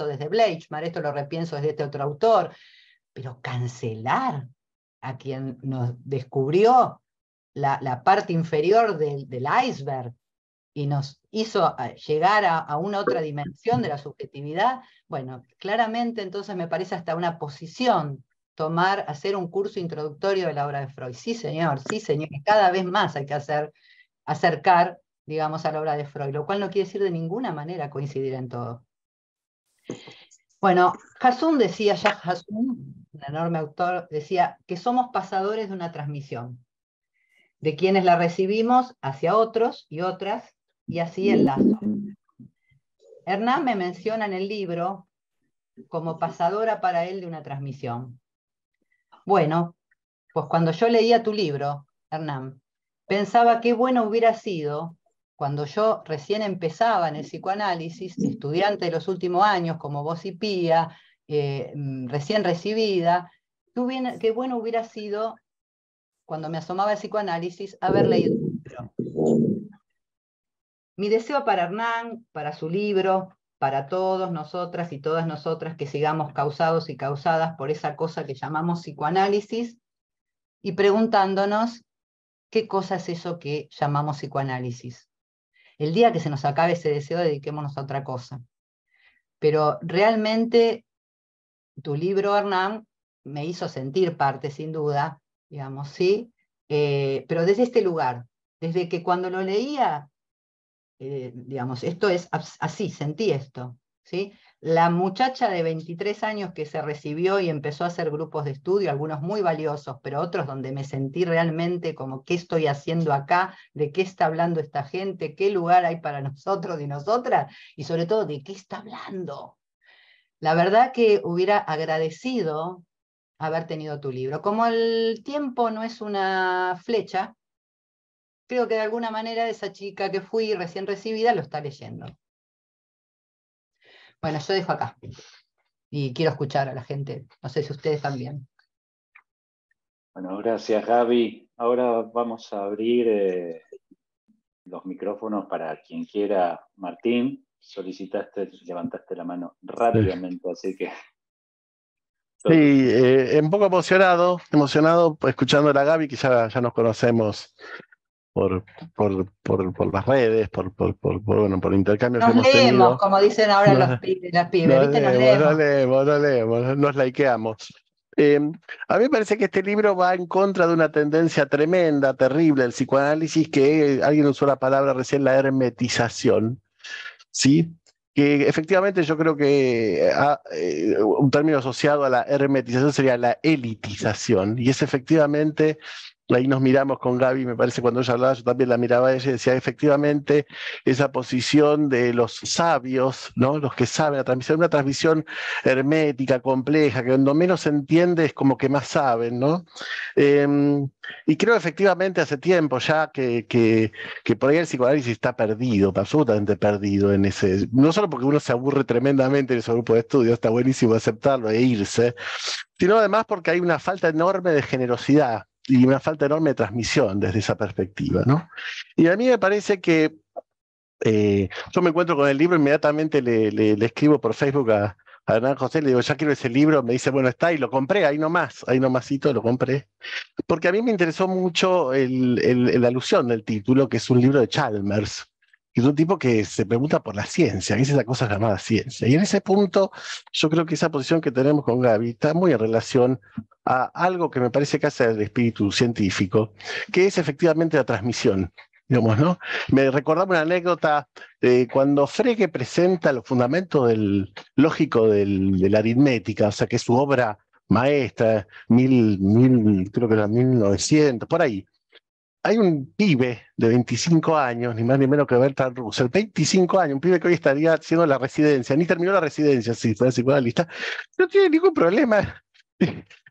desde Bleichmar, esto lo repienso desde este otro autor, pero cancelar a quien nos descubrió la parte inferior del iceberg, y nos hizo llegar a una otra dimensión de la subjetividad, bueno, claramente entonces me parece hasta una posición hacer un curso introductorio de la obra de Freud. Sí, señor, cada vez más hay que acercar, digamos, a la obra de Freud, lo cual no quiere decir de ninguna manera coincidir en todo. Bueno, Jacques Hassoun, un enorme autor, decía que somos pasadores de una transmisión, de quienes la recibimos hacia otros y otras, y así el lazo. Hernán me menciona en el libro como pasadora para él de una transmisión. Bueno, pues cuando yo leía tu libro, Hernán, pensaba qué bueno hubiera sido cuando yo recién empezaba en el psicoanálisis, estudiante de los últimos años, como vos y Pía, recién recibida, qué bueno hubiera sido cuando me asomaba al psicoanálisis haber leído tu libro. Mi deseo para Hernán, para su libro, para todos nosotras y todas nosotras que sigamos causados y causadas por esa cosa que llamamos psicoanálisis y preguntándonos qué cosa es eso que llamamos psicoanálisis. El día que se nos acabe ese deseo, dediquémonos a otra cosa. Pero realmente tu libro, Hernán, me hizo sentir parte, sin duda, digamos, ¿sí? Pero desde este lugar, desde que cuando lo leía, digamos, esto es así, sentí esto, ¿sí? La muchacha de 23 años que se recibió y empezó a hacer grupos de estudio, algunos muy valiosos, pero otros donde me sentí realmente como, ¿qué estoy haciendo acá? ¿De qué está hablando esta gente? ¿Qué lugar hay para nosotros y nosotras? Y sobre todo, ¿de qué está hablando? La verdad que hubiera agradecido haber tenido tu libro. Como el tiempo no es una flecha, creo que de alguna manera esa chica que fui recién recibida lo está leyendo. Bueno, yo dejo acá. Y quiero escuchar a la gente. No sé si ustedes también. Bueno, gracias Gaby. Ahora vamos a abrir los micrófonos para quien quiera. Martín, solicitaste, levantaste la mano rápidamente, así que... Sí, un poco emocionado escuchando a la Gaby, que ya nos conocemos por las redes, por intercambios que Nos hemos leemos, tenido. como dicen ahora las pibes, ¿viste? Nos leemos. Nos likeamos. A mí me parece que este libro va en contra de una tendencia tremenda, terrible del psicoanálisis, que alguien usó la palabra recién, la hermetización, ¿sí? Que efectivamente yo creo que un término asociado a la hermetización sería la elitización, y es efectivamente, ahí nos miramos con Gaby, me parece cuando ella hablaba, yo también la miraba a ella y decía, efectivamente, esa posición de los sabios, ¿no? Los que saben, una transmisión hermética, compleja, que cuando menos se entiende es como que más saben, ¿no? Y creo efectivamente hace tiempo ya que por ahí el psicoanálisis está perdido, absolutamente perdido en ese, no solo porque uno se aburre tremendamente en ese grupo de estudio, está buenísimo aceptarlo e irse, sino además porque hay una falta enorme de generosidad y una falta enorme de transmisión desde esa perspectiva, ¿no? Y a mí me parece que yo me encuentro con el libro, inmediatamente le escribo por Facebook a Hernán José, le digo, ya quiero ese libro, me dice, bueno, está, y lo compré, ahí nomasito lo compré, porque a mí me interesó mucho la alusión del título, que es un libro de Chalmers, que es un tipo que se pregunta por la ciencia, que es esa cosa llamada ciencia, y en ese punto yo creo que esa posición que tenemos con Gaby está muy en relación a algo que me parece que hace el espíritu científico, que es efectivamente la transmisión. Digamos, ¿no? Me recordaba una anécdota cuando Frege presenta los fundamentos lógico de la aritmética, o sea, que es su obra maestra, creo que era 1900, por ahí. Hay un pibe de 25 años, ni más ni menos que Bertrand Russell, 25 años, un pibe que hoy estaría haciendo la residencia, ni terminó la residencia, si fuera psicoanalista, no tiene ningún problema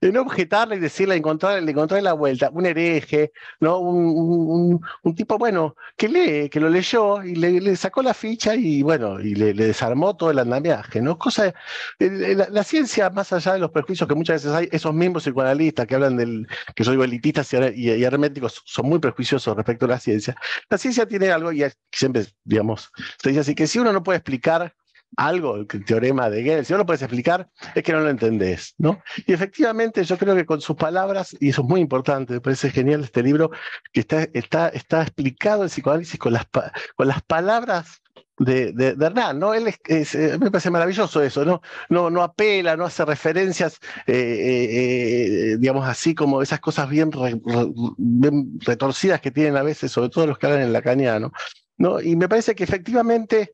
en objetarle y decirle, encontrarle la vuelta, un hereje, ¿no? Un tipo, bueno, que lee, que lo leyó y le sacó la ficha y bueno, y le desarmó todo el andamiaje, ¿no? La ciencia, más allá de los prejuicios que muchas veces hay, esos mismos psicoanalistas que hablan que yo digo elitistas y herméticos, son muy prejuiciosos respecto a la ciencia tiene algo, y siempre, digamos, se dice así, que si uno no puede explicar algo, el teorema de Gödel, si no lo puedes explicar, es que no lo entendés, ¿no? Y efectivamente yo creo que con sus palabras, y eso es muy importante, me parece genial este libro, que está explicado el psicoanálisis con las palabras de Hernán, ¿no? Me parece maravilloso eso, ¿no? No apela, no hace referencias, digamos así, como esas cosas bien retorcidas que tienen a veces, sobre todo los que hablan en lacaniano, ¿no? Y me parece que efectivamente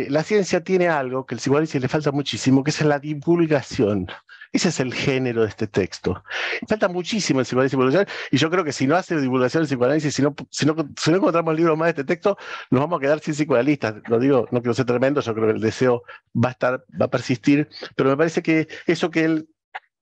la ciencia tiene algo que al psicoanálisis le falta muchísimo, que es la divulgación. Ese es el género de este texto. Falta muchísimo el psicoanálisis, y yo creo que si no hace divulgación el psicoanálisis, si no encontramos libros más de este texto, nos vamos a quedar sin psicoanalistas. Lo digo, no quiero ser tremendo, yo creo que el deseo va a persistir, pero me parece que eso que él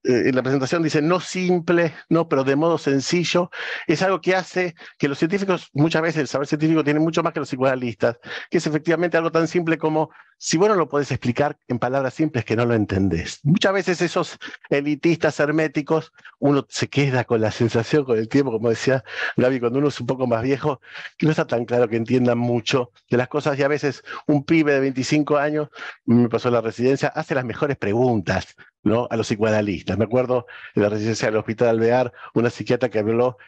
en la presentación dice no simple, no, pero de modo sencillo, es algo que hace que los científicos, muchas veces el saber científico tiene mucho más que los psicoanalistas, que es efectivamente algo tan simple como, si vos no lo podés explicar en palabras simples, que no lo entendés. Muchas veces esos elitistas herméticos, uno se queda con la sensación con el tiempo, como decía Gaby, cuando uno es un poco más viejo, que no está tan claro que entiendan mucho de las cosas, y a veces un pibe de 25 años, me pasó en la residencia, hace las mejores preguntas, ¿no? A los psicoanalistas. Me acuerdo en la residencia del Hospital Alvear, una psiquiatra que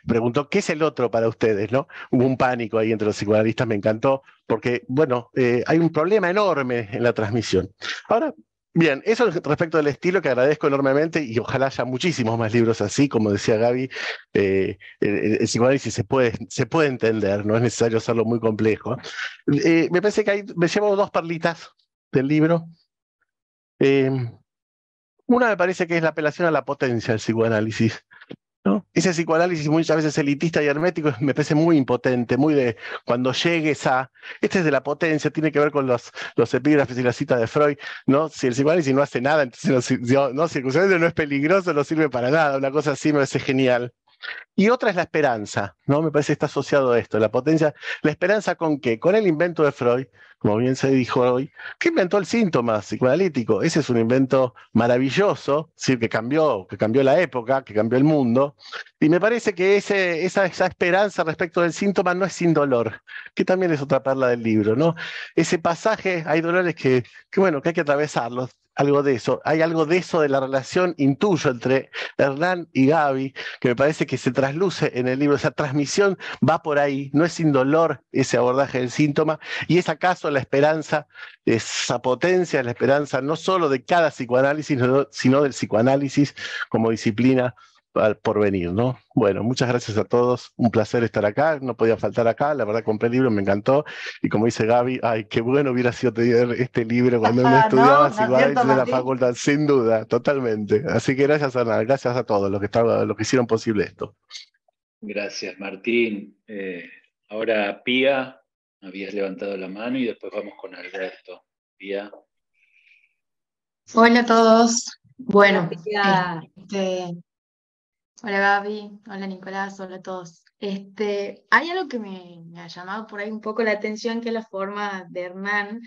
preguntó, ¿qué es el otro para ustedes? ¿No? Hubo un pánico ahí entre los psicoanalistas, me encantó, porque, bueno, hay un problema enorme en la transmisión. Ahora, bien, eso respecto del estilo, que agradezco enormemente, y ojalá haya muchísimos más libros así, como decía Gaby, el psicoanálisis se puede entender, no es necesario hacerlo muy complejo. Me parece que me llevo dos perlitas del libro. Una me parece que es la apelación a la potencia del psicoanálisis, ¿no? Ese psicoanálisis muchas veces elitista y hermético me parece muy impotente, muy de cuando llegues a... Este es de la potencia, tiene que ver con los epígrafes y la cita de Freud, ¿no? Si el psicoanálisis no hace nada, entonces si el psicoanálisis no es peligroso, no sirve para nada, una cosa así me parece genial. Y otra es la esperanza, ¿no? Me parece que está asociado a esto, la potencia. ¿La esperanza con qué? Con el invento de Freud, como bien se dijo hoy, que inventó el síntoma psicoanalítico. Ese es un invento maravilloso, ¿sí? Que cambió la época, que cambió el mundo. Y me parece que esa esperanza respecto del síntoma no es sin dolor, que también es otra perla del libro, ¿no? Ese pasaje, hay dolores bueno, que hay que atravesarlos. Algo de eso, hay algo de eso de la relación, intuyo, entre Hernán y Gaby, que me parece que se trasluce en el libro. Esa transmisión va por ahí, no es sin dolor ese abordaje del síntoma, y es acaso la esperanza, esa potencia, la esperanza no solo de cada psicoanálisis, sino del psicoanálisis como disciplina por venir, ¿no? Bueno, muchas gracias a todos, un placer estar acá, no podía faltar acá, la verdad compré el libro, me encantó, y como dice Gaby, ay, qué bueno hubiera sido tener este libro cuando uno estudiaba ¿No? ¿No es cierto, psicoanálisis en la Martín? facultad, sin duda, totalmente. Así que gracias gracias a todos los que hicieron posible esto. Gracias, Martín. Ahora Pía, habías levantado la mano y después vamos con Alberto. Pía. Hola a todos. Bueno, Ya. hola Gaby, hola Nicolás, hola a todos. Hay algo que me ha llamado por ahí un poco la atención, que es la forma de Hernán.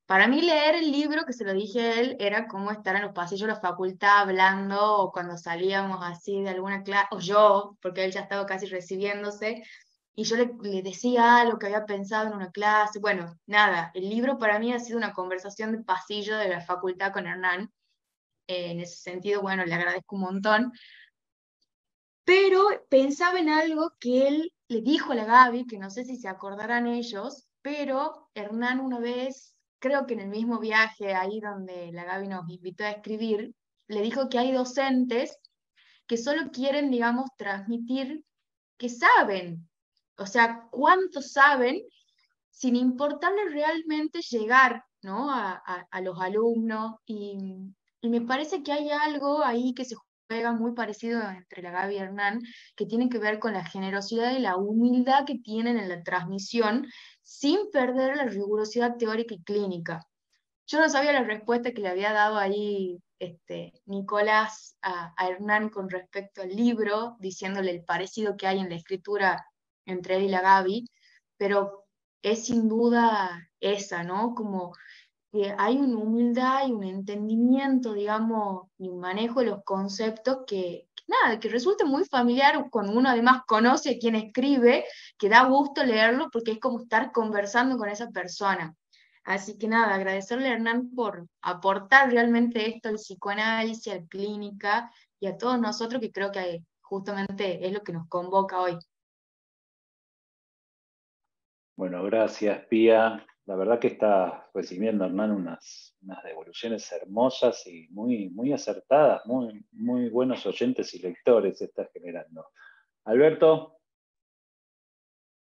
Para mí leer el libro, que se lo dije a él, era como estar en los pasillos de la facultad hablando, o cuando salíamos así de alguna clase, o yo, porque él ya estaba casi recibiéndose, y yo le decía algo que había pensado en una clase. Bueno, nada, el libro para mí ha sido una conversación de pasillo de la facultad con Hernán. En ese sentido, bueno, le agradezco un montón, pero pensaba en algo que él le dijo a la Gaby, que no sé si se acordarán ellos, pero Hernán una vez, creo que en el mismo viaje ahí donde la Gaby nos invitó a escribir, le dijo que hay docentes que solo quieren, digamos, transmitir que saben, o sea, cuánto saben, sin importarles realmente llegar, ¿no? a los alumnos, y me parece que hay algo ahí que se juega muy parecido entre la Gaby y Hernán, que tiene que ver con la generosidad y la humildad que tienen en la transmisión, sin perder la rigurosidad teórica y clínica. Yo no sabía la respuesta que le había dado ahí Nicolás a Hernán con respecto al libro, diciéndole el parecido que hay en la escritura entre él y la Gaby, pero es sin duda esa, ¿no? Como que hay una humildad y un entendimiento, digamos, y un manejo de los conceptos nada, que resulta muy familiar cuando uno además conoce a quien escribe, que da gusto leerlo porque es como estar conversando con esa persona. Así que nada, agradecerle a Hernán por aportar realmente esto al psicoanálisis, a la clínica y a todos nosotros, que creo que justamente es lo que nos convoca hoy. Bueno, gracias, Pía. La verdad que está recibiendo, Hernán, unas devoluciones hermosas y muy, muy acertadas, muy, muy buenos oyentes y lectores está generando. Alberto.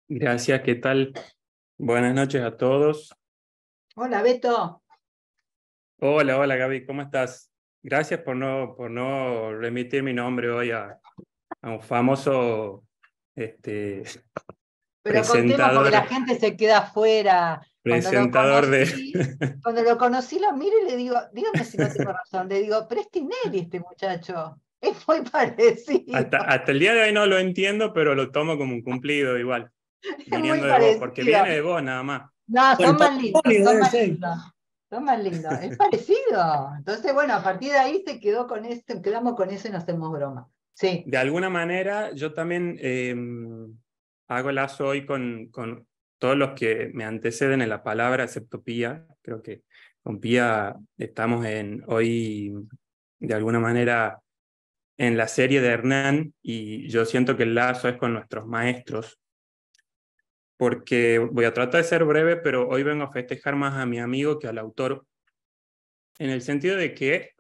Gracias, ¿qué tal? Buenas noches a todos. Hola, Beto. Hola, hola Gaby, ¿cómo estás? Gracias por no remitir mi nombre hoy a un famoso Pero contemos porque la presentador, gente se queda afuera. presentador de... Cuando lo conocí, lo miro y le digo, dígame si no tengo razón, le digo, pero es Tinelli este muchacho, es muy parecido. Hasta el día de hoy no lo entiendo, pero lo tomo como un cumplido igual, Es muy viniendo de vos, parecido. porque viene de vos nada más. No, Por son el más lindos, patrimonio son debe más ser. lindos. Son más lindos, es parecido. Entonces, bueno, a partir de ahí se quedó con esto, quedamos con eso y nos hacemos broma. Sí. De alguna manera, yo también hago lazo hoy con todos los que me anteceden en la palabra, excepto Pía. Creo que con Pía estamos hoy, de alguna manera, en la serie de Hernán, y yo siento que el lazo es con nuestros maestros, porque voy a tratar de ser breve, pero hoy vengo a festejar más a mi amigo que al autor, en el sentido de que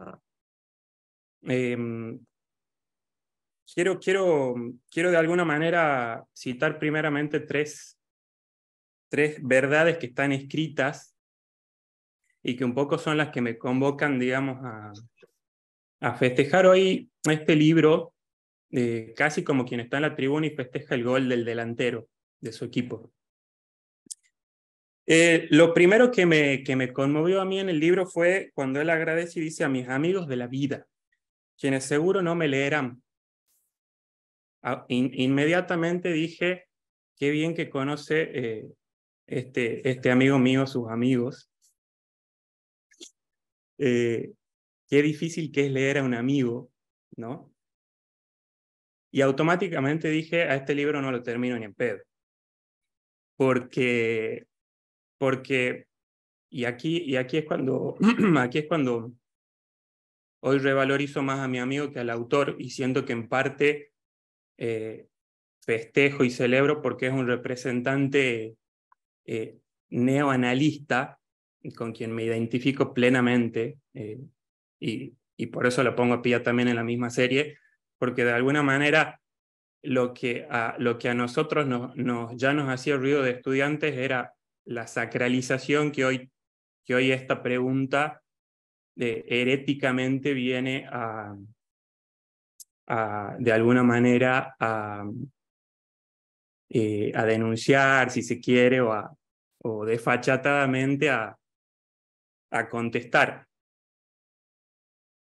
quiero de alguna manera citar primeramente tres verdades que están escritas y que un poco son las que me convocan, digamos, a festejar hoy este libro, casi como quien está en la tribuna y festeja el gol del delantero de su equipo. Lo primero que me conmovió a mí en el libro fue cuando él agradece y dice: a mis amigos de la vida, quienes seguro no me leerán, inmediatamente dije, qué bien que conoce este amigo mío, sus amigos. Qué difícil que es leer a un amigo, ¿no? Y automáticamente dije, a este libro no lo termino ni en pedo. Porque y aquí es cuando, aquí es cuando hoy revalorizo más a mi amigo que al autor, y siento que en parte festejo y celebro porque es un representante neoanalista con quien me identifico plenamente, y por eso lo pongo a Pía también en la misma serie, porque de alguna manera lo que a nosotros ya nos hacía ruido de estudiantes era la sacralización que hoy esta pregunta heréticamente viene de alguna manera a denunciar, si se quiere, o desfachatadamente a contestar.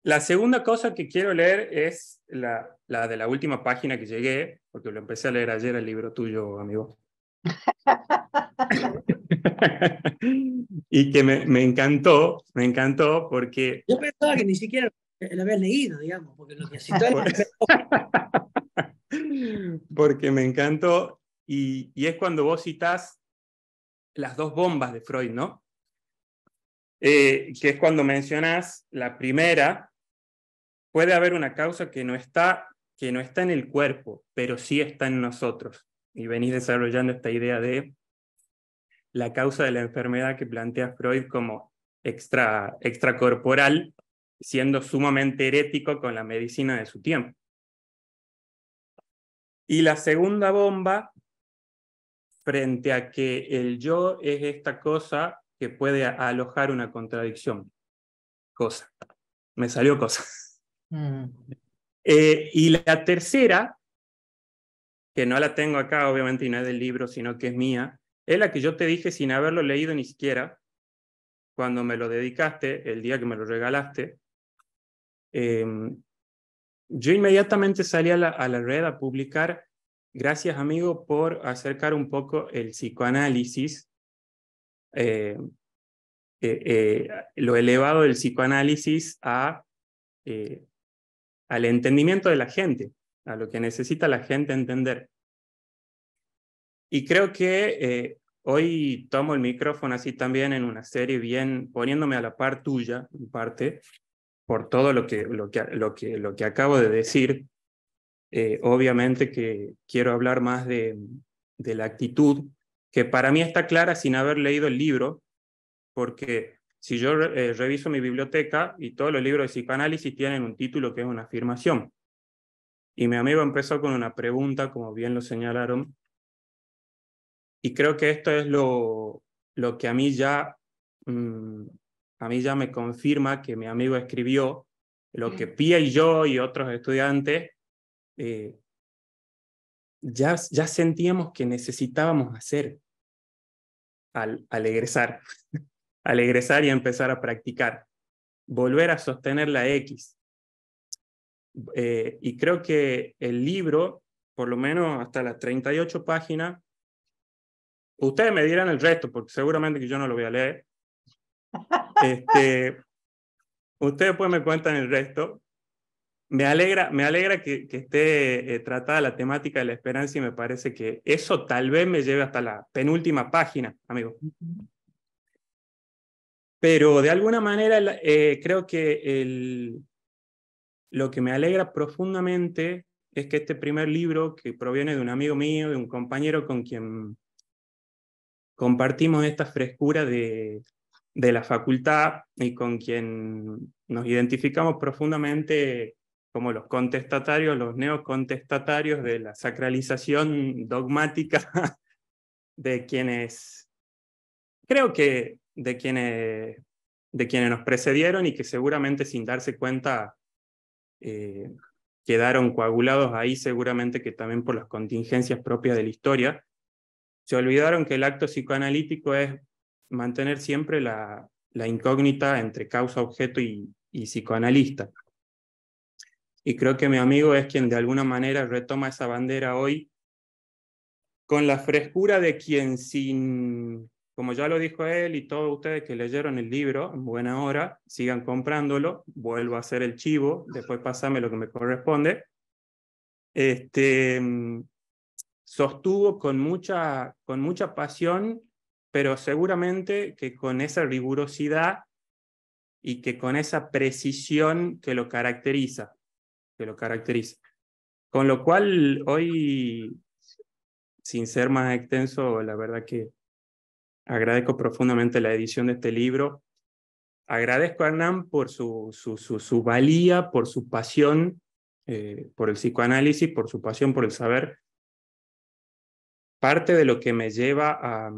La segunda cosa que quiero leer es la de la última página que llegué, porque lo empecé a leer ayer, el libro tuyo, amigo. Y que me encantó porque... Yo pensaba que ni siquiera lo habías leído, digamos, porque lo que citó porque me encantó, y es cuando vos citás las dos bombas de Freud, ¿no? Que es cuando mencionás la primera, puede haber una causa que no está en el cuerpo, pero sí está en nosotros. Y venís desarrollando esta idea de la causa de la enfermedad que plantea Freud como extracorporal, siendo sumamente herético con la medicina de su tiempo. Y la segunda bomba, frente a que el yo es esta cosa que puede alojar una contradicción. Cosa. Me salió cosa. Y la tercera, que no la tengo acá, obviamente, y no es del libro, sino que es mía, es la que yo te dije sin haberlo leído ni siquiera, cuando me lo dedicaste, el día que me lo regalaste. Yo inmediatamente salí a la red a publicar, gracias amigo por acercar un poco el psicoanálisis, lo elevado del psicoanálisis al entendimiento de la gente, a lo que necesita la gente entender. Y creo que hoy tomo el micrófono así también en una serie, bien poniéndome a la par tuya, en parte, por todo lo que acabo de decir. Obviamente que quiero hablar más de la actitud, que para mí está clara sin haber leído el libro, porque si yo reviso mi biblioteca y todos los libros de psicoanálisis tienen un título que es una afirmación. Y mi amigo empezó con una pregunta, como bien lo señalaron, y creo que esto es lo que a mí ya me confirma que mi amigo escribió, lo que Pía y yo y otros estudiantes ya sentíamos que necesitábamos hacer al egresar, al egresar y empezar a practicar, volver a sostener la X. Y creo que el libro, por lo menos hasta las 38 páginas, ustedes me dirán el resto, porque seguramente que yo no lo voy a leer. Ustedes pues me cuentan el resto. Me alegra que esté tratada la temática de la esperanza, y me parece que eso tal vez me lleve hasta la penúltima página, amigo. Pero de alguna manera creo que lo que me alegra profundamente es que este primer libro, que proviene de un amigo mío, de un compañero con quien compartimos esta frescura de la facultad y con quien nos identificamos profundamente como los contestatarios, los neocontestatarios de la sacralización dogmática de quienes, creo que de quienes nos precedieron, y que seguramente sin darse cuenta quedaron coagulados ahí, seguramente que también por las contingencias propias de la historia. Se olvidaron que el acto psicoanalítico es mantener siempre la incógnita entre causa-objeto y psicoanalista. y creo que mi amigo es quien de alguna manera retoma esa bandera hoy, con la frescura de quien sin, como ya lo dijo él y todos ustedes que leyeron el libro, en buena hora, sigan comprándolo, vuelvo a hacer el chivo, después pasame lo que me corresponde, sostuvo con mucha pasión, pero seguramente que con esa rigurosidad y que con esa precisión que lo caracteriza. Con lo cual, hoy, sin ser más extenso, la verdad que agradezco profundamente la edición de este libro. Agradezco a Hernán por su valía, por su pasión por el psicoanálisis, por su pasión por el saber. Parte de lo que me lleva a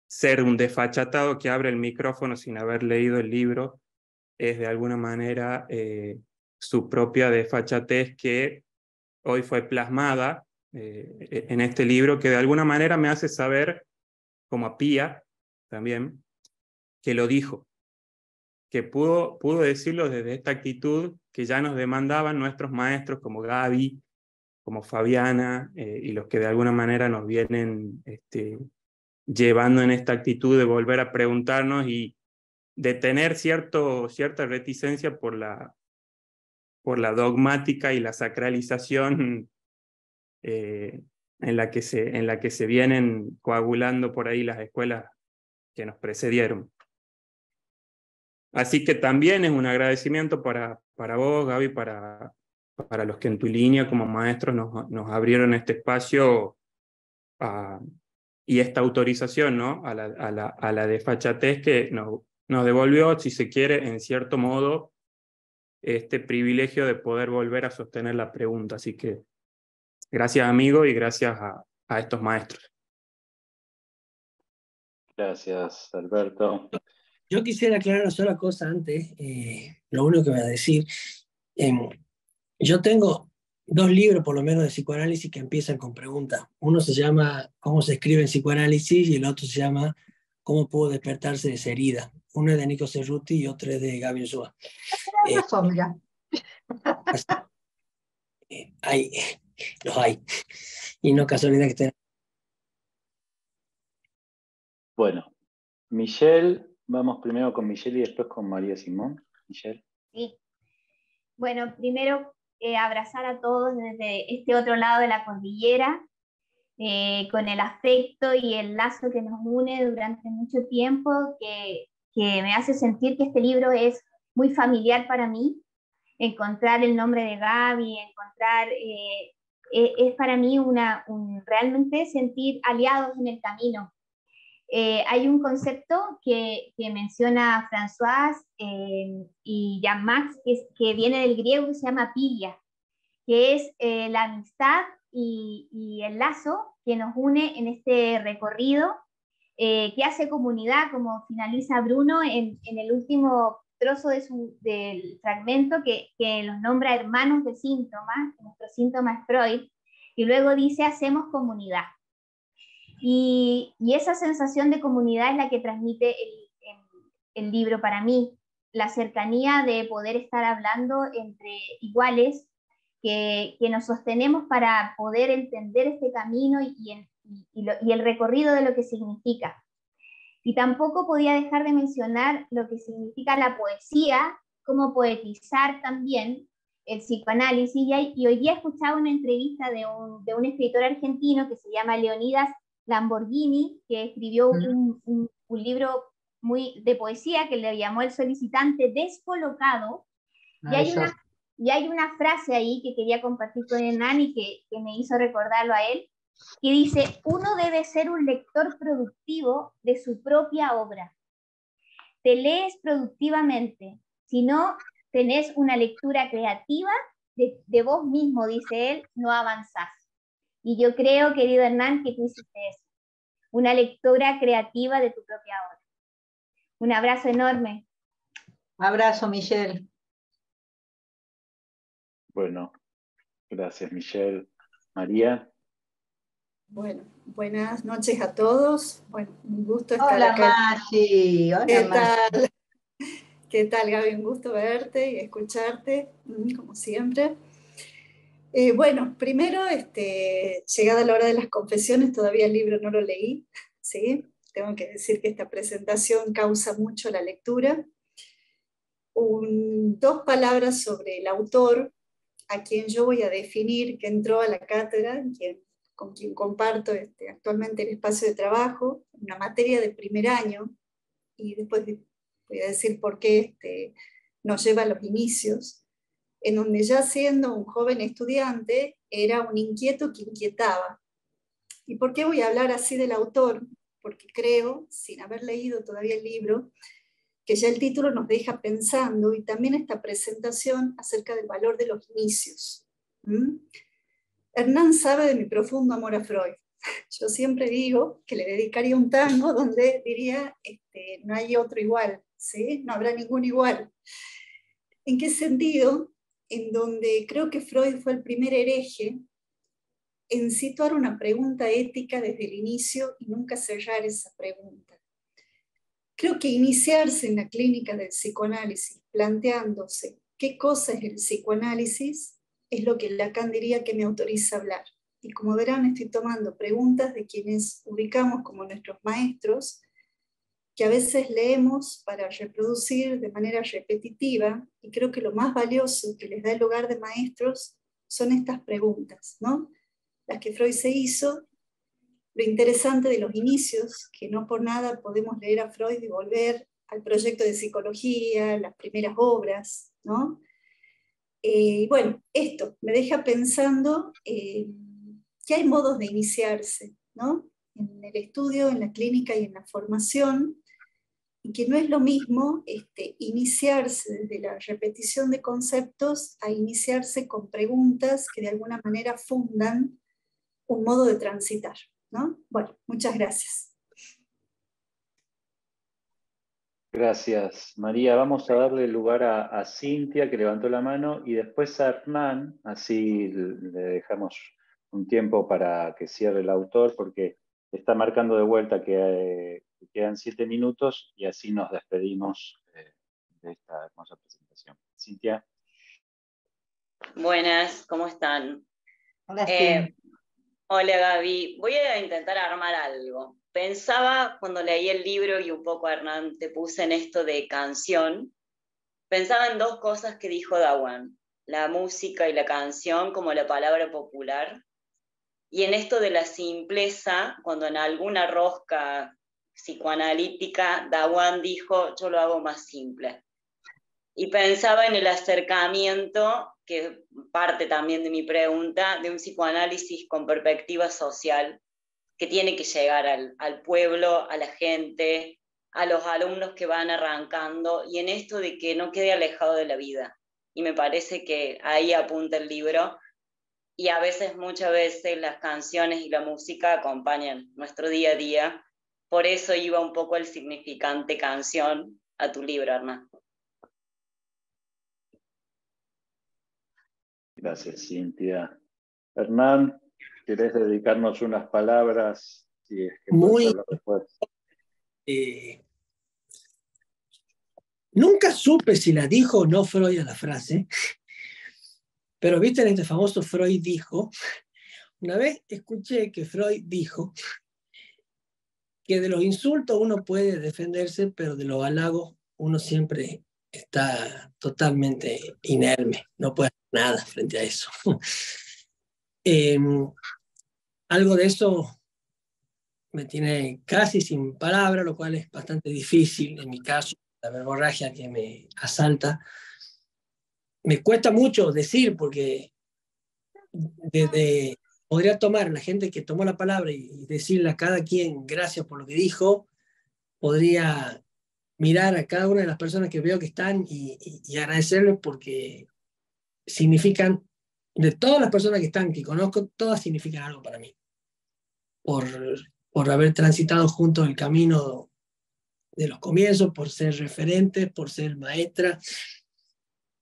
ser un desfachatado que abre el micrófono sin haber leído el libro es de alguna manera su propia desfachatez que hoy fue plasmada en este libro, que de alguna manera me hace saber, como a Pía también, que lo dijo, que pudo decirlo desde esta actitud que ya nos demandaban nuestros maestros como Gaby, como Fabiana, y los que de alguna manera nos vienen llevando en esta actitud de volver a preguntarnos y de tener cierta reticencia por la dogmática y la sacralización en la que se vienen coagulando por ahí las escuelas que nos precedieron. Así que también es un agradecimiento para vos, Gaby, para los que en tu línea como maestros nos abrieron este espacio y esta autorización, ¿no? a la desfachatez que nos devolvió, si se quiere, en cierto modo, este privilegio de poder volver a sostener la pregunta. Así que gracias, amigo, y gracias a estos maestros. Gracias, Alberto. Yo quisiera aclarar una sola cosa antes, lo único que voy a decir. Yo tengo 2 libros, por lo menos, de psicoanálisis que empiezan con preguntas. Uno se llama ¿Cómo se escribe en psicoanálisis? Y el otro se llama ¿Cómo puedo despertarse de esa herida? Uno es de Nico Cerruti y otro es de Gaby Ursúa. Mira. Los hay. Y no casualidad que estén. Bueno, Michelle, vamos primero con Michelle y después con María Simón. Michelle. Sí. Bueno, primero abrazar a todos desde este otro lado de la cordillera, con el afecto y el lazo que nos une durante mucho tiempo, que me hace sentir que este libro es muy familiar para mí. Encontrar el nombre de Gaby, es para mí realmente sentir aliados en el camino. Hay un concepto que menciona François y Jean-Max, que viene del griego, que se llama pilia, que es la amistad y el lazo que nos une en este recorrido, que hace comunidad, como finaliza Bruno en el último trozo del fragmento, que los nombra hermanos de síntomas. Nuestro síntoma es Freud, y luego dice hacemos comunidad. Y esa sensación de comunidad es la que transmite el libro para mí, la cercanía de poder estar hablando entre iguales, que nos sostenemos para poder entender este camino y el recorrido de lo que significa. Y tampoco podía dejar de mencionar lo que significa la poesía, cómo poetizar también el psicoanálisis. Y hoy día escuchaba una entrevista de un escritor argentino que se llama Leonidas Lamborghini, que escribió un libro de poesía que le llamó El solicitante descolocado. Y hay una frase ahí que quería compartir con Hernán y que me hizo recordarlo a él, que dice: uno debe ser un lector productivo de su propia obra. Te lees productivamente, si no tenés una lectura creativa de vos mismo, dice él, no avanzás. Y yo creo, querido Hernán, que tú hiciste eso, una lectura creativa de tu propia obra. Un abrazo enorme. Abrazo, Michelle. Bueno, gracias, Michelle. María. Bueno, buenas noches a todos. Bueno, un gusto estar Hola, acá. Maggi. Hola, ¿Qué tal? ¿Qué tal, Gaby? Un gusto verte y escucharte, como siempre. Bueno, primero, llegada la hora de las confesiones, todavía el libro no lo leí, ¿sí? Tengo que decir que esta presentación causa mucho la lectura. Dos palabras sobre el autor, a quien yo voy a definir, que entró a la cátedra, con quien comparto actualmente el espacio de trabajo, una materia de primer año, y después voy a decir por qué nos lleva a los inicios, en donde ya siendo un joven estudiante era un inquieto que inquietaba. ¿Y por qué voy a hablar así del autor? Porque creo, sin haber leído todavía el libro, que ya el título nos deja pensando, y también esta presentación acerca del valor de los inicios. Hernán sabe de mi profundo amor a Freud. Yo siempre digo que le dedicaría un tango donde diría, no hay otro igual, ¿sí? No habrá ningún igual. ¿En qué sentido? En donde creo que Freud fue el primer hereje en situar una pregunta ética desde el inicio y nunca cerrar esa pregunta. Creo que iniciarse en la clínica del psicoanálisis planteándose qué cosa es el psicoanálisis es lo que Lacan diría que me autoriza a hablar. Y como verán, estoy tomando preguntas de quienes ubicamos como nuestros maestros, que a veces leemos para reproducir de manera repetitiva, y creo que lo más valioso que les da el lugar de maestros son estas preguntas, ¿no? Las que Freud se hizo. Lo interesante de los inicios, que no por nada podemos leer a Freud y volver al proyecto de psicología, las primeras obras, ¿no? Bueno, esto me deja pensando que hay modos de iniciarse, ¿no? En el estudio, en la clínica y en la formación, y que no es lo mismo iniciarse desde la repetición de conceptos a iniciarse con preguntas que de alguna manera fundan un modo de transitar, ¿no? Bueno, muchas gracias. Gracias, María. Vamos a darle lugar a Cintia, que levantó la mano, y después a Hernán, así le dejamos un tiempo para que cierre el autor, porque está marcando de vuelta que quedan 7 minutos, y así nos despedimos de esta hermosa presentación. Cintia. Buenas, ¿cómo están? Hola, sí. Hola, Gaby. Voy a intentar armar algo. Pensaba cuando leí el libro y un poco, Hernán, te puse en esto de canción, pensaba en dos cosas que dijo Dawan, la música y la canción como la palabra popular, y en esto de la simpleza, cuando en alguna rosca psicoanalítica Dawan dijo, yo lo hago más simple. Y pensaba en el acercamiento, que parte también de mi pregunta, de un psicoanálisis con perspectiva social, que tiene que llegar al pueblo, a la gente, a los alumnos que van arrancando, y en esto de que no quede alejado de la vida. Y me parece que ahí apunta el libro, y a veces, muchas veces, las canciones y la música acompañan nuestro día a día. Por eso iba un poco el significante canción a tu libro, Hernán. Gracias, Cintia. Hernán, ¿querés dedicarnos unas palabras? Si es que Muy. hablar después. Nunca supe si la dijo o no Freud a la frase, pero viste en este famoso Freud dijo, una vez escuché que Freud dijo que de los insultos uno puede defenderse, pero de los halagos uno siempre está totalmente inerme, no puede hacer nada frente a eso. Algo de eso me tiene casi sin palabras, lo cual es bastante difícil en mi caso, la verborragia que me asalta. Me cuesta mucho decir porque podría tomar la gente que tomó la palabra y decirle a cada quien gracias por lo que dijo, podría mirar a cada una de las personas que veo que están y agradecerles porque significan, de todas las personas que están, que conozco, todas significan algo para mí. Por haber transitado juntos el camino de los comienzos, por ser referentes, por ser maestra,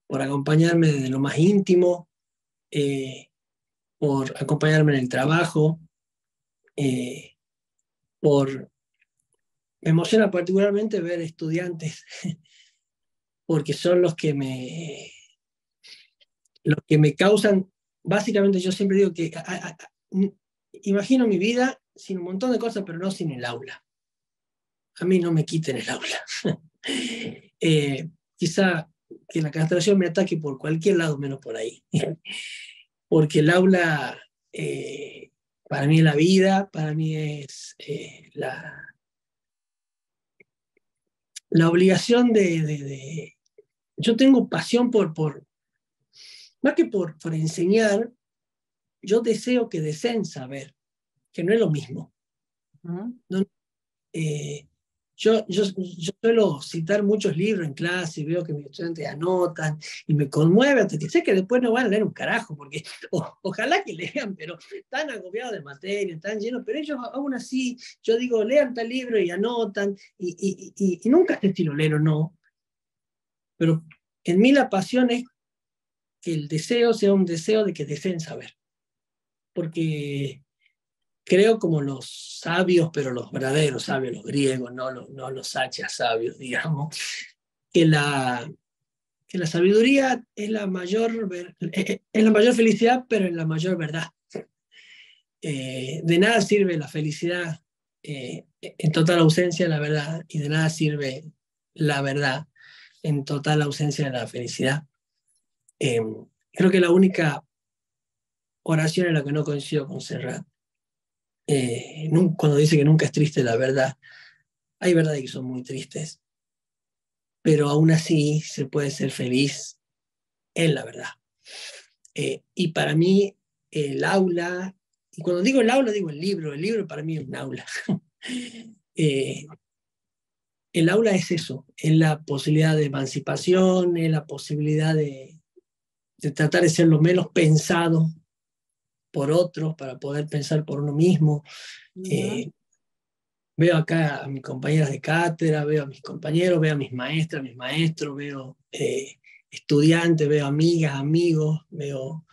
por acompañarme desde lo más íntimo, por acompañarme en el trabajo, me emociona particularmente ver estudiantes porque son los que me causan, básicamente yo siempre digo que imagino mi vida sin un montón de cosas, pero no sin el aula. A mí no me quiten el aula. Quizá que la castración me ataque por cualquier lado, menos por ahí. Porque el aula, para mí es la vida, para mí es la obligación de... Yo tengo pasión más que por enseñar, yo deseo que deseen saber, que no es lo mismo. ¿No? Yo suelo citar muchos libros en clase y veo que mis estudiantes anotan y me conmueve hasta que sé que después no van a leer un carajo, porque ojalá que lean, pero están agobiados de materia, están llenos, pero ellos aún así, yo digo, lean tal libro y anotan, y nunca sé si lo leen o no, pero en mí la pasión es que el deseo sea un deseo de que deseen saber, porque creo como los sabios, pero los verdaderos sabios, los griegos, no los sachas sabios, digamos, que la sabiduría es la mayor felicidad, pero en la mayor verdad. De nada sirve la felicidad en total ausencia de la verdad, y de nada sirve la verdad en total ausencia de la felicidad. Creo que la única oración en la que no coincido con Serrat, cuando dice que nunca es triste la verdad, hay verdades que son muy tristes, pero aún así se puede ser feliz en la verdad. Y para mí el aula, y cuando digo el aula digo el libro para mí es un aula. El aula es eso, es la posibilidad de emancipación, es la posibilidad de tratar de ser lo menos pensado por otros para poder pensar por uno mismo. Veo acá a mis compañeras de cátedra, veo a mis compañeros, veo a mis maestras, mis maestros, veo estudiantes, veo amigas, amigos, veo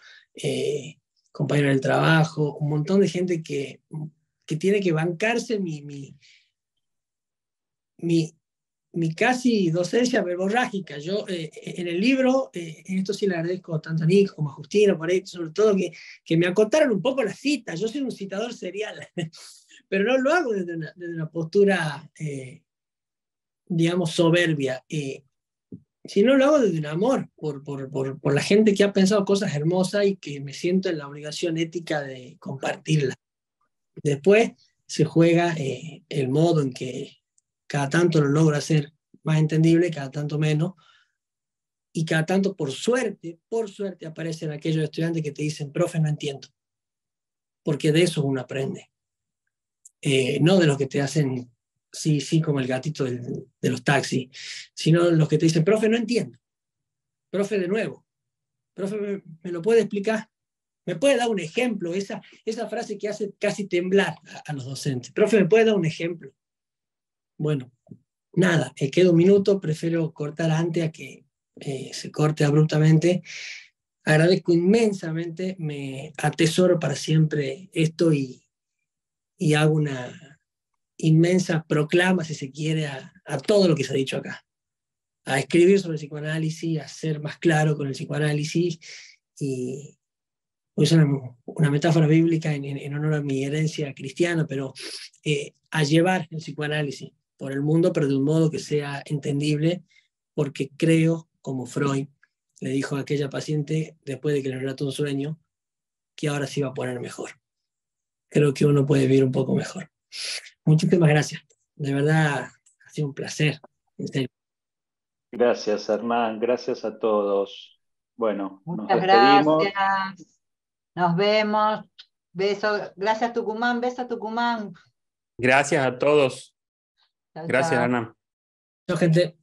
compañeros del trabajo, un montón de gente que tiene que bancarse mi casi docencia verborrágica. Yo en el libro, en esto sí le agradezco tanto a Nick como a Justina, por ahí, sobre todo que me acotaron un poco las citas. Yo soy un citador serial, pero no lo hago desde una postura, digamos, soberbia, sino lo hago desde un amor por la gente que ha pensado cosas hermosas y que me siento en la obligación ética de compartirlas. Después se juega el modo en que cada tanto lo logro hacer más entendible, cada tanto menos, y cada tanto, por suerte, aparecen aquellos estudiantes que te dicen, profe, no entiendo, porque de eso uno aprende, no de los que te hacen sí, como el gatito de los taxis, sino los que te dicen, profe, no entiendo, profe, de nuevo, profe, ¿me lo puede explicar? ¿Me puede dar un ejemplo? Esa frase que hace casi temblar a los docentes, profe, ¿me puede dar un ejemplo? Bueno, nada, queda un minuto, prefiero cortar antes a que se corte abruptamente. Agradezco inmensamente, me atesoro para siempre esto y hago una inmensa proclama, si se quiere, a todo lo que se ha dicho acá. A escribir sobre el psicoanálisis, a ser más claro con el psicoanálisis, y voy a usar una metáfora bíblica en honor a mi herencia cristiana, pero a llevar el psicoanálisis por el mundo, pero de un modo que sea entendible, porque creo, como Freud le dijo a aquella paciente después de que le relató un sueño, que ahora sí va a poner mejor. Creo que uno puede vivir un poco mejor. Muchísimas gracias. De verdad, ha sido un placer. En serio. Gracias, Hernán. Gracias a todos. Bueno, muchas nos despedimos. gracias. Nos vemos. Beso. Gracias, Tucumán. Beso a Tucumán. Gracias a todos. Chau, Gracias, chau. Hernán. Chao, gente.